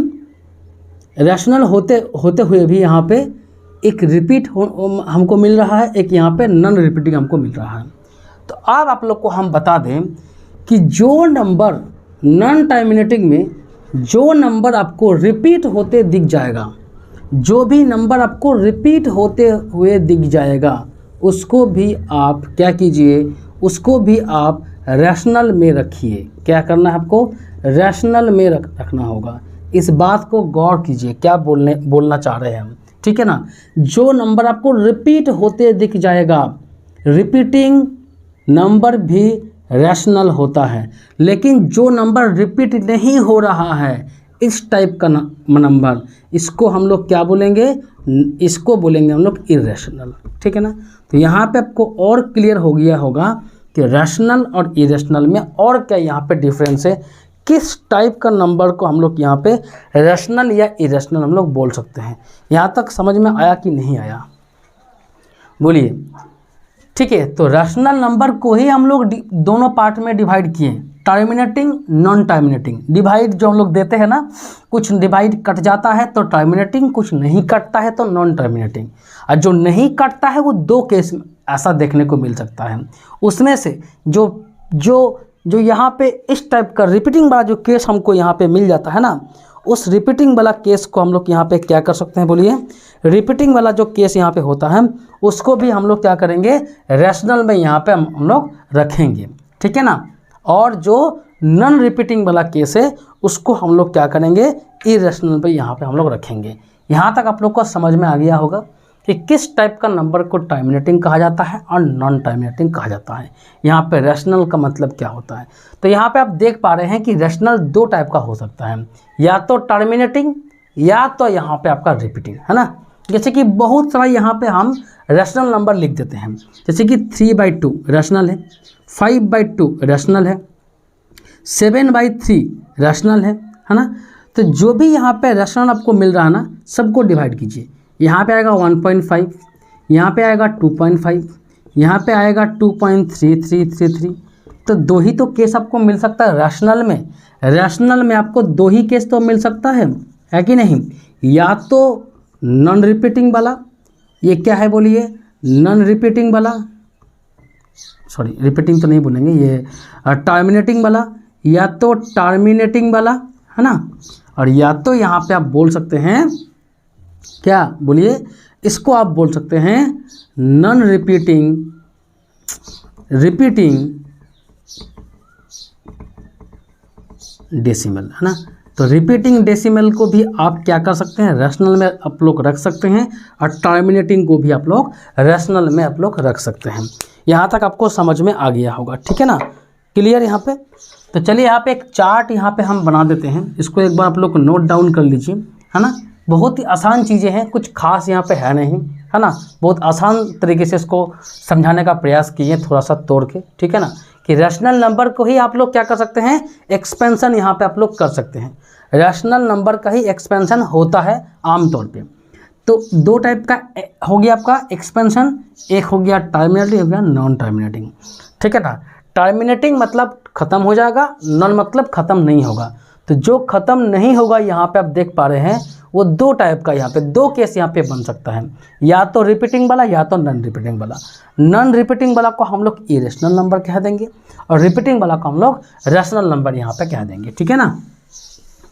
रैशनल होते हुए भी यहाँ पे एक रिपीट हमको मिल रहा है, एक यहाँ पे नॉन रिपीटिंग हमको मिल रहा है। तो अब आप लोग को हम बता दें कि जो नंबर नॉन टर्मिनेटिंग में जो नंबर आपको रिपीट होते दिख जाएगा, जो भी नंबर आपको रिपीट होते हुए दिख जाएगा, उसको भी आप क्या कीजिए, उसको भी आप रैशनल में रखिए। क्या करना है आपको? रैशनल में रखना होगा। इस बात को गौर कीजिए, क्या बोलना चाह रहे हैं हम, ठीक है ना। जो नंबर आपको रिपीट होते दिख जाएगा, रिपीटिंग नंबर भी रैशनल होता है। लेकिन जो नंबर रिपीट नहीं हो रहा है, इस टाइप का नंबर, इसको हम लोग क्या बोलेंगे? इसको बोलेंगे हम लोग इरेशनल, ठीक है ना। तो यहाँ पे आपको और क्लियर हो गया होगा कि रैशनल और इरेशनल में और क्या यहाँ पे डिफरेंस है, किस टाइप का नंबर को हम लोग यहाँ पे रैशनल या इरेशनल हम लोग बोल सकते हैं। यहाँ तक समझ में आया कि नहीं आया? बोलिए। ठीक है, तो रैशनल नंबर को ही हम लोग दोनों पार्ट में डिवाइड किए, टर्मिनेटिंग नॉन टर्मिनेटिंग। डिवाइड जो हम लोग देते हैं ना, कुछ डिवाइड कट जाता है तो टर्मिनेटिंग, कुछ नहीं कटता है तो नॉन टर्मिनेटिंग। और जो नहीं कटता है वो दो केस ऐसा देखने को मिल सकता है। उसमें से जो यहाँ पे इस टाइप का रिपीटिंग वाला जो केस हमको यहाँ पे मिल जाता है ना, उस रिपीटिंग वाला केस को हम लोग यहाँ पे क्या कर सकते हैं? बोलिए। रिपीटिंग वाला जो केस यहाँ पे होता है उसको भी हम लोग क्या करेंगे? रैशनल में यहाँ पे हम लोग रखेंगे, ठीक है ना। और जो नॉन रिपीटिंग वाला केस है उसको हम लोग क्या करेंगे? इरेशनल पे यहाँ पे हम लोग रखेंगे। यहाँ तक आप लोग को समझ में आ गया होगा कि किस टाइप का नंबर को टर्मिनेटिंग कहा जाता है और नॉन टर्मिनेटिंग कहा जाता है। यहाँ पे रैशनल का मतलब क्या होता है, तो यहाँ पे आप देख पा रहे हैं कि रैशनल दो टाइप का हो सकता है, या तो टर्मिनेटिंग या तो यहाँ पे आपका रिपीटिंग, है ना। जैसे कि बहुत सारा यहाँ पे हम रैशनल नंबर लिख देते हैं, जैसे कि 3/2 रैशनल है, 5/2 रैशनल है, 7/3 रैशनल है ना। तो जो भी यहाँ पे रैशनल आपको मिल रहा है ना, सबको डिवाइड कीजिए। यहाँ पे आएगा 1.5, यहाँ पे आएगा 2.5, यहाँ पे आएगा 2.3333। तो दो ही तो केस आपको मिल सकता है रैशनल में। रैशनल में आपको दो ही केस तो मिल सकता है कि नहीं? या तो नॉन रिपीटिंग वाला, ये क्या है बोलिए? नॉन रिपीटिंग वाला, सॉरी रिपीटिंग तो नहीं बोलेंगे, ये टर्मिनेटिंग वाला, या तो टर्मिनेटिंग वाला, है ना। और या तो यहाँ पे आप बोल सकते हैं क्या? बोलिए। इसको आप बोल सकते हैं नॉन रिपीटिंग डेसिमल, है ना। तो रिपीटिंग डेसिमल को भी आप क्या कर सकते हैं, रैशनल में आप लोग रख सकते हैं, और टर्मिनेटिंग को भी आप लोग रैशनल में आप लोग रख सकते हैं। यहाँ तक आपको समझ में आ गया होगा, ठीक है ना, क्लियर यहाँ पे। तो चलिए यहाँ पे एक चार्ट यहाँ पे हम बना देते हैं, इसको एक बार आप लोग नोट डाउन कर लीजिए, है ना। बहुत ही आसान चीज़ें हैं, कुछ खास यहाँ पे है नहीं, है ना। बहुत आसान तरीके से इसको समझाने का प्रयास किए, थोड़ा सा तोड़ के, ठीक है ना, कि रैशनल नंबर को ही आप लोग क्या कर सकते हैं, एक्सपेंशन यहाँ पे आप लोग कर सकते हैं। रैशनल नंबर का ही एक्सपेंशन होता है आमतौर पे। तो दो टाइप का हो गया आपका एक्सपेंशन, एक हो गया टर्मिनेटिंग, हो गया नॉन टर्मिनेटिंग, ठीक है ना। टर्मिनेटिंग मतलब ख़त्म हो जाएगा, नॉन मतलब ख़त्म नहीं होगा। तो जो ख़त्म नहीं होगा यहाँ पे आप देख पा रहे हैं, वो दो टाइप का यहाँ पे दो केस यहाँ पे बन सकता है, या तो रिपीटिंग वाला या तो नॉन रिपीटिंग वाला। नॉन रिपीटिंग वाला को हम लोग इरेशनल नंबर कह देंगे, और रिपीटिंग वाला को हम लोग रैशनल नंबर यहाँ पे कह देंगे, ठीक है ना।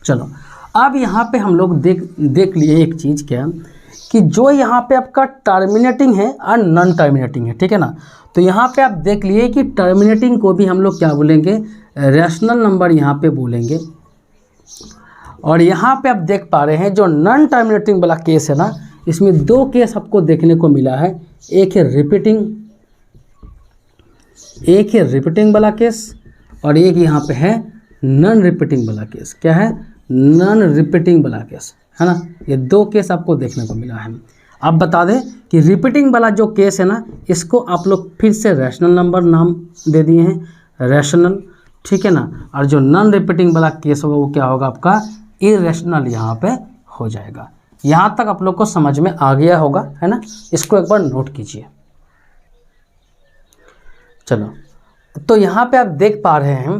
चलो अब यहाँ पे हम लोग देख लिए एक चीज़ क्या, कि जो यहाँ पे आपका टर्मिनेटिंग है और नॉन टर्मिनेटिंग है, ठीक है ना। तो यहाँ पे आप देख लिए कि टर्मिनेटिंग को भी हम लोग क्या बोलेंगे, रैशनल नंबर यहाँ पे बोलेंगे। और यहाँ पे आप देख पा रहे हैं जो नॉन टर्मिनेटिंग वाला केस है ना, इसमें दो केस आपको देखने को मिला है, एक है रिपीटिंग वाला केस, और एक यहाँ पे है नॉन रिपीटिंग वाला केस। क्या है, नॉन रिपीटिंग वाला केस, है ना। ये दो केस आपको देखने को मिला है। अब बता दें कि रिपीटिंग वाला जो केस है ना, इसको आप लोग फिर से रैशनल नंबर नाम दे दिए हैं, रैशनल, ठीक है ना। और जो नॉन रिपीटिंग वाला केस होगा वो क्या होगा, आपका इरेशनल यहाँ पे हो जाएगा। यहाँ तक आप लोग को समझ में आ गया होगा, है ना। इसको एक बार नोट कीजिए। चलो, तो यहाँ पे आप देख पा रहे हैं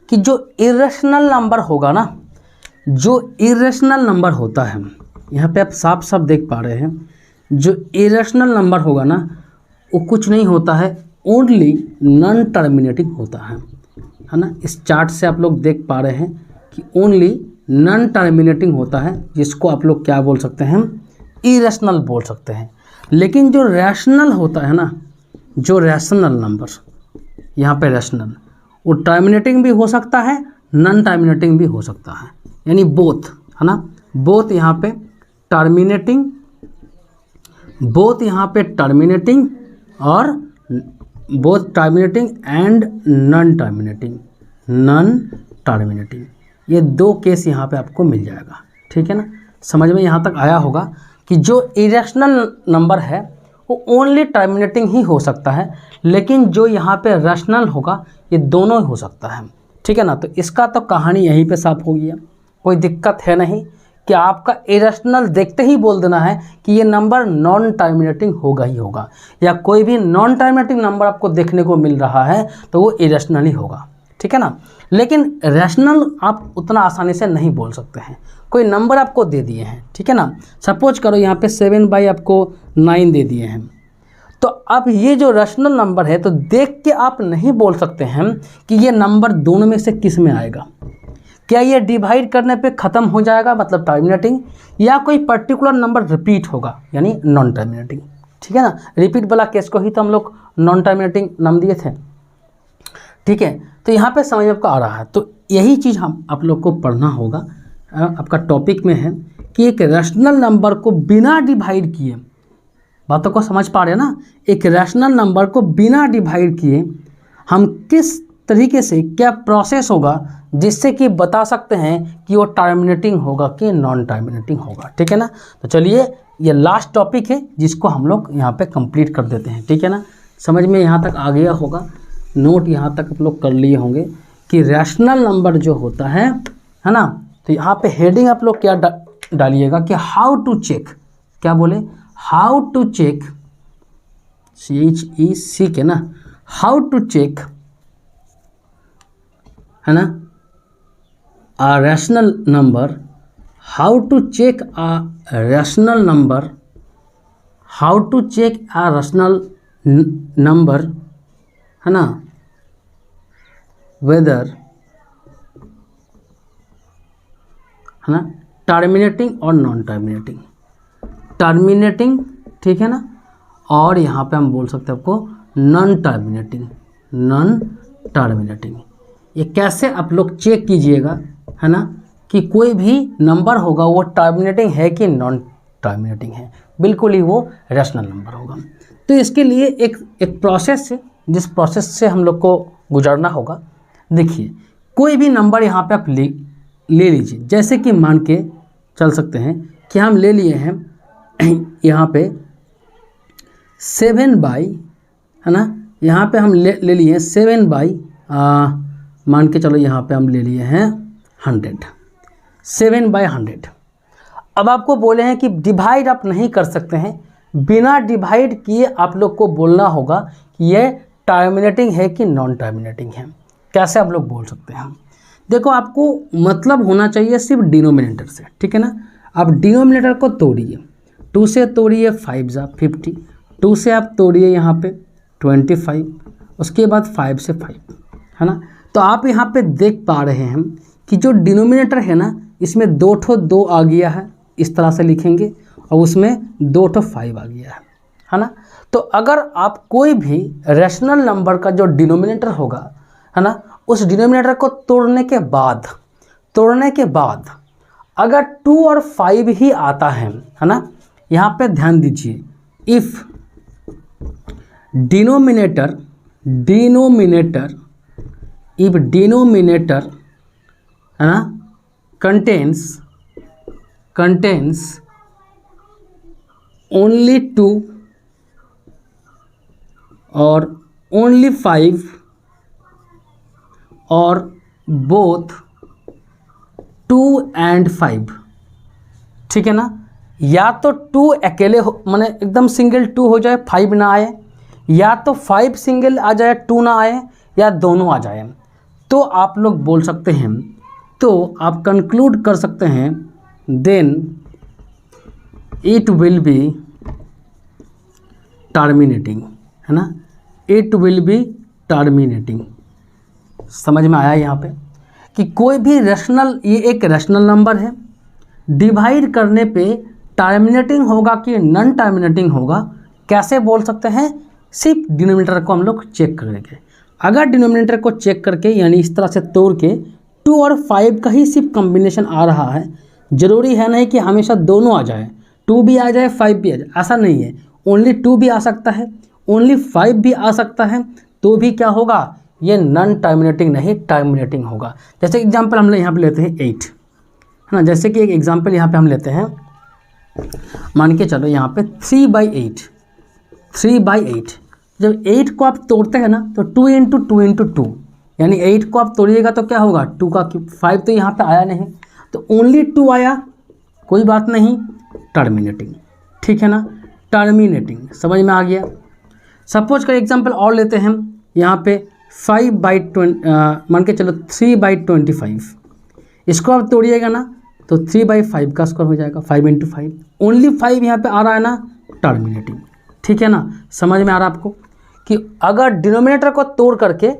कि जो इरेशनल नंबर होगा ना, जो इरेशनल नंबर होता है, यहाँ पे आप साफ साफ देख पा रहे हैं, जो इरेशनल नंबर होगा ना, वो कुछ नहीं होता है, ओनली नॉन टर्मिनेटिंग होता है ना। इस चार्ट से आप लोग देख पा रहे हैं कि ओनली नॉन टर्मिनेटिंग होता है, जिसको आप लोग क्या बोल सकते हैं, इरेशनल बोल सकते हैं। लेकिन जो रैशनल होता है ना, जो रैशनल नंबर यहाँ पे रैशनल, वो टर्मिनेटिंग भी हो सकता है, नॉन टर्मिनेटिंग भी हो सकता है, यानी बोथ, है ना। बोथ यहाँ पे टर्मिनेटिंग, बोथ यहाँ पे टर्मिनेटिंग, और both terminating and non terminating, ये दो केस यहाँ पे आपको मिल जाएगा, ठीक है ना। समझ में यहाँ तक आया होगा कि जो इरेशनल नंबर है वो ओनली टर्मिनेटिंग ही हो सकता है, लेकिन जो यहाँ पे रैशनल होगा ये दोनों ही हो सकता है, ठीक है ना। तो इसका तो कहानी यहीं पे साफ हो गया, कोई दिक्कत है नहीं कि आपका इरेशनल देखते ही बोल देना है कि ये नंबर नॉन टर्मिनेटिंग होगा ही होगा, या कोई भी नॉन टर्मिनेटिंग नंबर आपको देखने को मिल रहा है तो वो इरेशनल ही होगा, ठीक है ना। लेकिन रैशनल आप उतना आसानी से नहीं बोल सकते हैं, कोई नंबर आपको दे दिए हैं, ठीक है ना। सपोज करो यहाँ पे 7/, आपको 9 दे दिए हैं, तो अब ये जो रैशनल नंबर है, तो देख के आप नहीं बोल सकते हैं कि ये नंबर दोनों में से किस में आएगा। क्या ये डिवाइड करने पे ख़त्म हो जाएगा, मतलब टर्मिनेटिंग, या कोई पर्टिकुलर नंबर रिपीट होगा, यानी नॉन टर्मिनेटिंग, ठीक है ना। रिपीट वाला केस को ही तो हम लोग नॉन टर्मिनेटिंग नाम दिए थे, ठीक है। तो यहाँ पे समझ आपको आ रहा है। तो यही चीज़ हम आप लोग को पढ़ना होगा, आपका टॉपिक में है कि एक रैशनल नंबर को बिना डिवाइड किए, बातों को समझ पा रहे हैं ना, एक रैशनल नंबर को बिना डिवाइड किए हम किस तरीके से, क्या प्रोसेस होगा जिससे कि बता सकते हैं कि वो टर्मिनेटिंग होगा कि नॉन टर्मिनेटिंग होगा, ठीक है ना। तो चलिए, ये लास्ट टॉपिक है जिसको हम लोग यहाँ पे कंप्लीट कर देते हैं, ठीक है ना। समझ में यहाँ तक आ गया होगा, नोट यहाँ तक आप लोग कर लिए होंगे कि रैशनल नंबर जो होता है ना। तो यहाँ पे हेडिंग आप लोग क्या डालिएगा कि हाउ टू चेक, क्या बोले, हाउ टू चेक, CHEC के ना, हाउ टू चेक, है ना, a rational number, how to check a rational number, how to check a rational number, है ना, whether, है ना, टर्मिनेटिंग और नॉन टर्मिनेटिंग, टर्मिनेटिंग, ठीक है ना, और यहाँ पे हम बोल सकते हैं आपको नॉन टर्मिनेटिंग। ये कैसे आप लोग चेक कीजिएगा, है ना, कि कोई भी नंबर होगा वो टर्मिनेटिंग है कि नॉन टर्मिनेटिंग है, बिल्कुल ही वो रैशनल नंबर होगा। तो इसके लिए एक प्रोसेस है, जिस प्रोसेस से हम लोग को गुजरना होगा। देखिए, कोई भी नंबर यहाँ पे आप ले लीजिए, जैसे कि मान के चल सकते हैं कि हम ले लिए हैं यहाँ पे 7/, है ना, यहाँ पे हम ले लिए हैं 7/, मान के चलो यहाँ पे हम ले लिए हैं 100, 7/100। अब आपको बोले हैं कि डिवाइड आप नहीं कर सकते हैं, बिना डिवाइड किए आप लोग को बोलना होगा कि ये टर्मिनेटिंग है कि नॉन टर्मिनेटिंग है। कैसे आप लोग बोल सकते हैं? देखो, आपको मतलब होना चाहिए सिर्फ डिनोमिनेटर से, ठीक है ना। आप डिनोमिनेटर को तोड़िए, 2 से तोड़िए 5 × 50, 2 से आप तोड़िए यहाँ पे 25, उसके बाद 5 से 5, है ना। तो आप यहाँ पे देख पा रहे हैं कि जो डिनोमिनेटर है ना, इसमें 2 आ गया है, इस तरह से लिखेंगे, और उसमें 2 5 आ गया है ना। तो अगर आप कोई भी रैशनल नंबर का जो डिनोमिनेटर होगा, है ना, उस डिनोमिनेटर को तोड़ने के बाद अगर 2 और 5 ही आता है ना, यहाँ पे ध्यान दीजिए, इफ़ डिनोमिनेटर है ना कंटेन्स ओनली 2 और ओनली 5 और बोथ 2 and 5, ठीक है ना। या तो 2 अकेले हो, माने एकदम सिंगल 2 हो जाए, 5 ना आए, या तो 5 सिंगल आ जाए, 2 ना आए, या दोनों आ जाए, तो आप लोग बोल सकते हैं, तो आप कंक्लूड कर सकते हैं, then it will be terminating, है ना, इट विल बी टर्मिनेटिंग। समझ में आया यहाँ पे कि कोई भी रैशनल, ये एक रैशनल नंबर है, डिवाइड करने पे टर्मिनेटिंग होगा कि नॉन टर्मिनेटिंग होगा, कैसे बोल सकते हैं? सिर्फ डिनोमिनेटर को हम लोग चेक करेंगे। अगर डिनोमिनेटर को चेक करके, यानी इस तरह से तोड़ के 2 और 5 का ही सिर्फ कॉम्बिनेशन आ रहा है, ज़रूरी है नहीं कि हमेशा दोनों आ जाए, 2 भी आ जाए 5 भी आ जाए, ऐसा नहीं है। ओनली 2 भी आ सकता है, ओनली 5 भी आ सकता है, तो भी क्या होगा? ये नॉन टर्मिनेटिंग नहीं, टर्मिनेटिंग होगा। जैसे एग्जांपल हम यहाँ पे लेते हैं 8, है ना। जैसे कि एक एग्जांपल यहाँ पे हम लेते हैं, मान के चलो यहाँ पे 3/8। जब 8 को आप तोड़ते हैं ना, तो 2 × 2 × 2, यानी 8 को आप तोड़िएगा तो क्या होगा? 2 का क्यूब। 5 तो यहाँ पे आया नहीं, तो ओनली 2 आया, कोई बात नहीं, टर्मिनेटिंग, ठीक है ना, टर्मिनेटिंग। समझ में आ गया। सपोज का एग्जांपल और लेते हैं, यहाँ पे 5/20, मान के चलो 3/25, इसको आप तोड़िएगा ना, तो 3/5 का स्क्वायर हो जाएगा, 5 × 5, ओनली 5 यहाँ पे आ रहा है ना, टर्मिनेटिंग, ठीक है ना। समझ में आ रहा है आपको कि अगर डिनोमिनेटर को तोड़ करके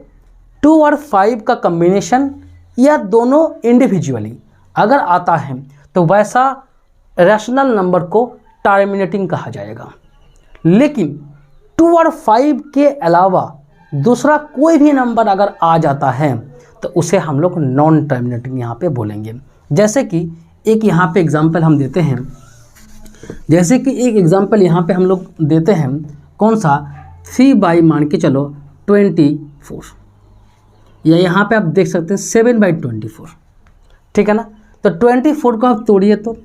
2 और 5 का कम्बिनेशन या दोनों इंडिविजुअली अगर आता है, तो वैसा रैशनल नंबर को टर्मिनेटिंग कहा जाएगा। लेकिन 2 और 5 के अलावा दूसरा कोई भी नंबर अगर आ जाता है, तो उसे हम लोग नॉन टर्मिनेटिंग यहाँ पे बोलेंगे। जैसे कि एक यहाँ पे एग्जांपल हम देते हैं, जैसे कि एक एग्जांपल यहाँ पे हम लोग देते हैं, कौन सा? 3/ मान के चलो 24, या यहाँ पे आप देख सकते हैं 7/24, ठीक है ना। तो 24 को आप तोड़िए तो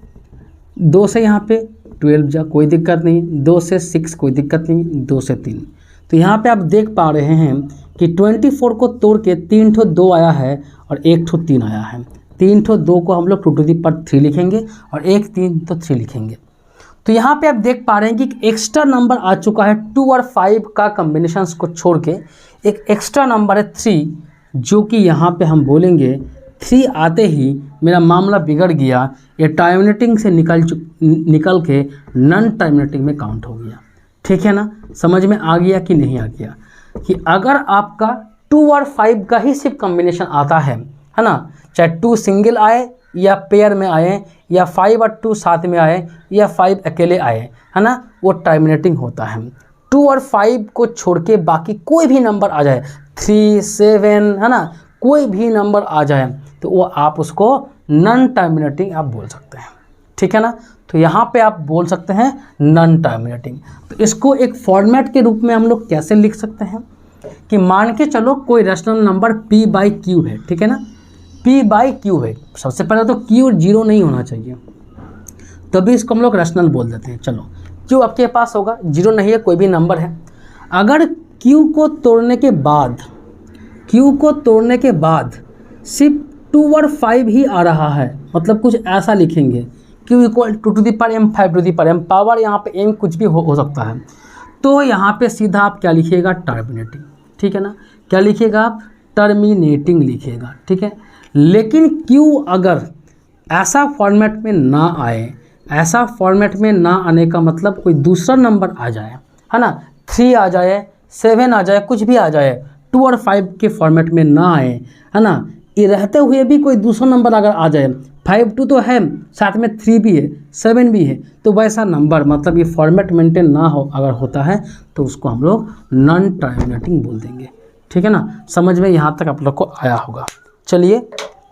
2 से यहाँ पे 12 जा, कोई दिक्कत नहीं, 2 से 6 कोई दिक्कत नहीं, 2 से 3। तो यहाँ पे आप देख पा रहे हैं कि 24 को तोड़ के 3 ठो 2 आया है और 1 ठो 3 आया है। 3 ठो 2 को हम लोग 2⁻³ लिखेंगे और 1 3 तो 3 लिखेंगे। तो यहाँ पे आप देख पा रहे हैं कि एक्स्ट्रा नंबर आ चुका है, 2 और 5 का कॉम्बिनेशंस को छोड़ के एक एक्स्ट्रा नंबर है 3, जो कि यहाँ पे हम बोलेंगे 3 आते ही मेरा मामला बिगड़ गया, ये टर्मिनेटिंग से निकल के नॉन टर्मिनेटिंग में काउंट हो गया, ठीक है ना। समझ में आ गया कि नहीं आ गया? कि अगर आपका 2 और 5 का ही सिर्फ कॉम्बिनेशन आता है ना, चाहे 2 सिंगल आए या पेयर में आए, या 5 और 2 साथ में आए, या 5 अकेले आए, है ना, वो टर्मिनेटिंग होता है। 2 और 5 को छोड़ के बाकी कोई भी नंबर आ जाए, 3 7, है ना, कोई भी नंबर आ जाए, तो वो आप उसको नॉन टर्मिनेटिंग आप बोल सकते हैं, ठीक है ना। तो यहाँ पे आप बोल सकते हैं नॉन टर्मिनेटिंग। तो इसको एक फॉर्मेट के रूप में हम लोग कैसे लिख सकते हैं कि मान के चलो कोई rational number p by Q है, ठीक है ना, p बाई क्यू है। सबसे पहले तो q 0 नहीं होना चाहिए, तभी इसको हम लोग रैशनल बोल देते हैं। चलो q आपके पास होगा, 0 नहीं है, कोई भी नंबर है। अगर q को तोड़ने के बाद सिर्फ 2 और 5 ही आ रहा है, मतलब कुछ ऐसा लिखेंगे q equal to the power m 5 to the power m, power यहाँ पे m कुछ भी हो सकता है। तो यहाँ पे सीधा आप क्या लिखिएगा, टर्मिनेटिंग, ठीक है ना। क्या लिखिएगा आप, टर्मिनेटिंग लिखिएगा, ठीक है। लेकिन q अगर ऐसा फॉर्मेट में ना आए, ऐसा फॉर्मेट में ना आने का मतलब कोई दूसरा नंबर आ जाए, है ना, 3 आ जाए, 7 आ जाए, कुछ भी आ जाए, 2 और 5 के फॉर्मेट में ना आए, है ना, ये रहते हुए भी कोई दूसरा नंबर अगर आ जाए, 5 2 तो है, साथ में 3 भी है, 7 भी है, तो वैसा नंबर मतलब ये फॉर्मेट मेंटेन ना हो अगर होता है तो उसको हम लोग नॉन टर्मिनेटिंग बोल देंगे, ठीक है ना। समझ में यहाँ तक आप लोग को आया होगा। चलिए,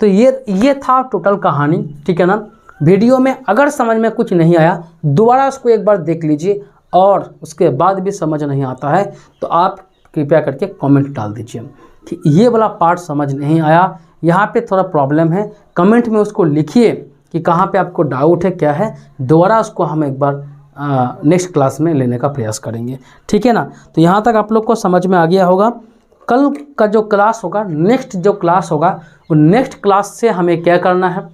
तो ये था टोटल कहानी, ठीक है ना। वीडियो में अगर समझ में कुछ नहीं आया, दोबारा उसको एक बार देख लीजिए, और उसके बाद भी समझ नहीं आता है तो आप कृपया करके कमेंट डाल दीजिए कि ये वाला पार्ट समझ नहीं आया, यहाँ पे थोड़ा प्रॉब्लम है। कमेंट में उसको लिखिए कि कहाँ पे आपको डाउट है, क्या है, दोबारा उसको हम एक बार नेक्स्ट क्लास में लेने का प्रयास करेंगे, ठीक है ना। तो यहाँ तक आप लोग को समझ में आ गया होगा। कल का जो क्लास होगा, नेक्स्ट जो क्लास होगा, वो नेक्स्ट क्लास से हमें क्या करना है,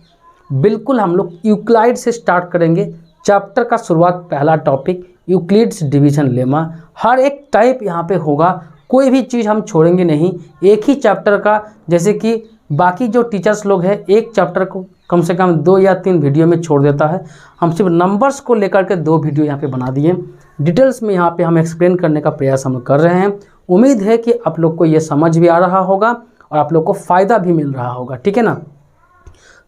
बिल्कुल हम लोग यूक्लिड से स्टार्ट करेंगे। चैप्टर का शुरुआत, पहला टॉपिक यूक्लिड्स डिवीजन लेमा, हर एक टाइप यहाँ पे होगा, कोई भी चीज़ हम छोड़ेंगे नहीं। एक ही चैप्टर का, जैसे कि बाकी जो टीचर्स लोग हैं एक चैप्टर को कम से कम 2 या 3 वीडियो में छोड़ देता है, हम सिर्फ नंबर्स को लेकर के 2 वीडियो यहाँ पे बना दिए। डिटेल्स में यहाँ पे हम एक्सप्लेन करने का प्रयास हम कर रहे हैं। उम्मीद है कि आप लोग को ये समझ भी आ रहा होगा और आप लोग को फ़ायदा भी मिल रहा होगा, ठीक है ना।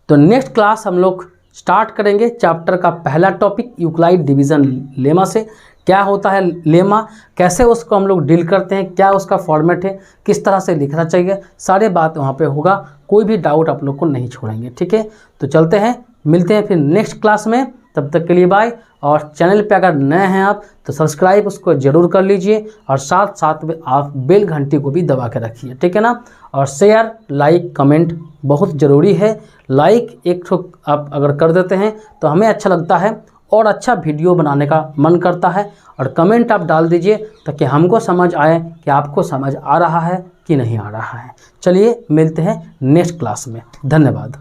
तो नेक्स्ट क्लास हम लोग स्टार्ट करेंगे चैप्टर का पहला टॉपिक यूक्लिड डिवीज़न लेमा से। क्या होता है लेमा, कैसे उसको हम लोग डील करते हैं, क्या उसका फॉर्मेट है, किस तरह से लिखना चाहिए, सारे बात वहाँ पे होगा। कोई भी डाउट आप लोग को नहीं छोड़ेंगे, ठीक है। तो चलते हैं, मिलते हैं फिर नेक्स्ट क्लास में, तब तक के लिए बाय। और चैनल पे अगर नए हैं आप तो सब्सक्राइब उसको ज़रूर कर लीजिए, और साथ साथ में आप बेल घंटी को भी दबा के रखिए, ठीक है ना। और शेयर, लाइक, कमेंट बहुत ज़रूरी है। लाइक एक ठो आप अगर कर देते हैं तो हमें अच्छा लगता है और अच्छा वीडियो बनाने का मन करता है। और कमेंट आप डाल दीजिए ताकि हमको समझ आए कि आपको समझ आ रहा है कि नहीं आ रहा है। चलिए, मिलते हैं नेक्स्ट क्लास में। धन्यवाद।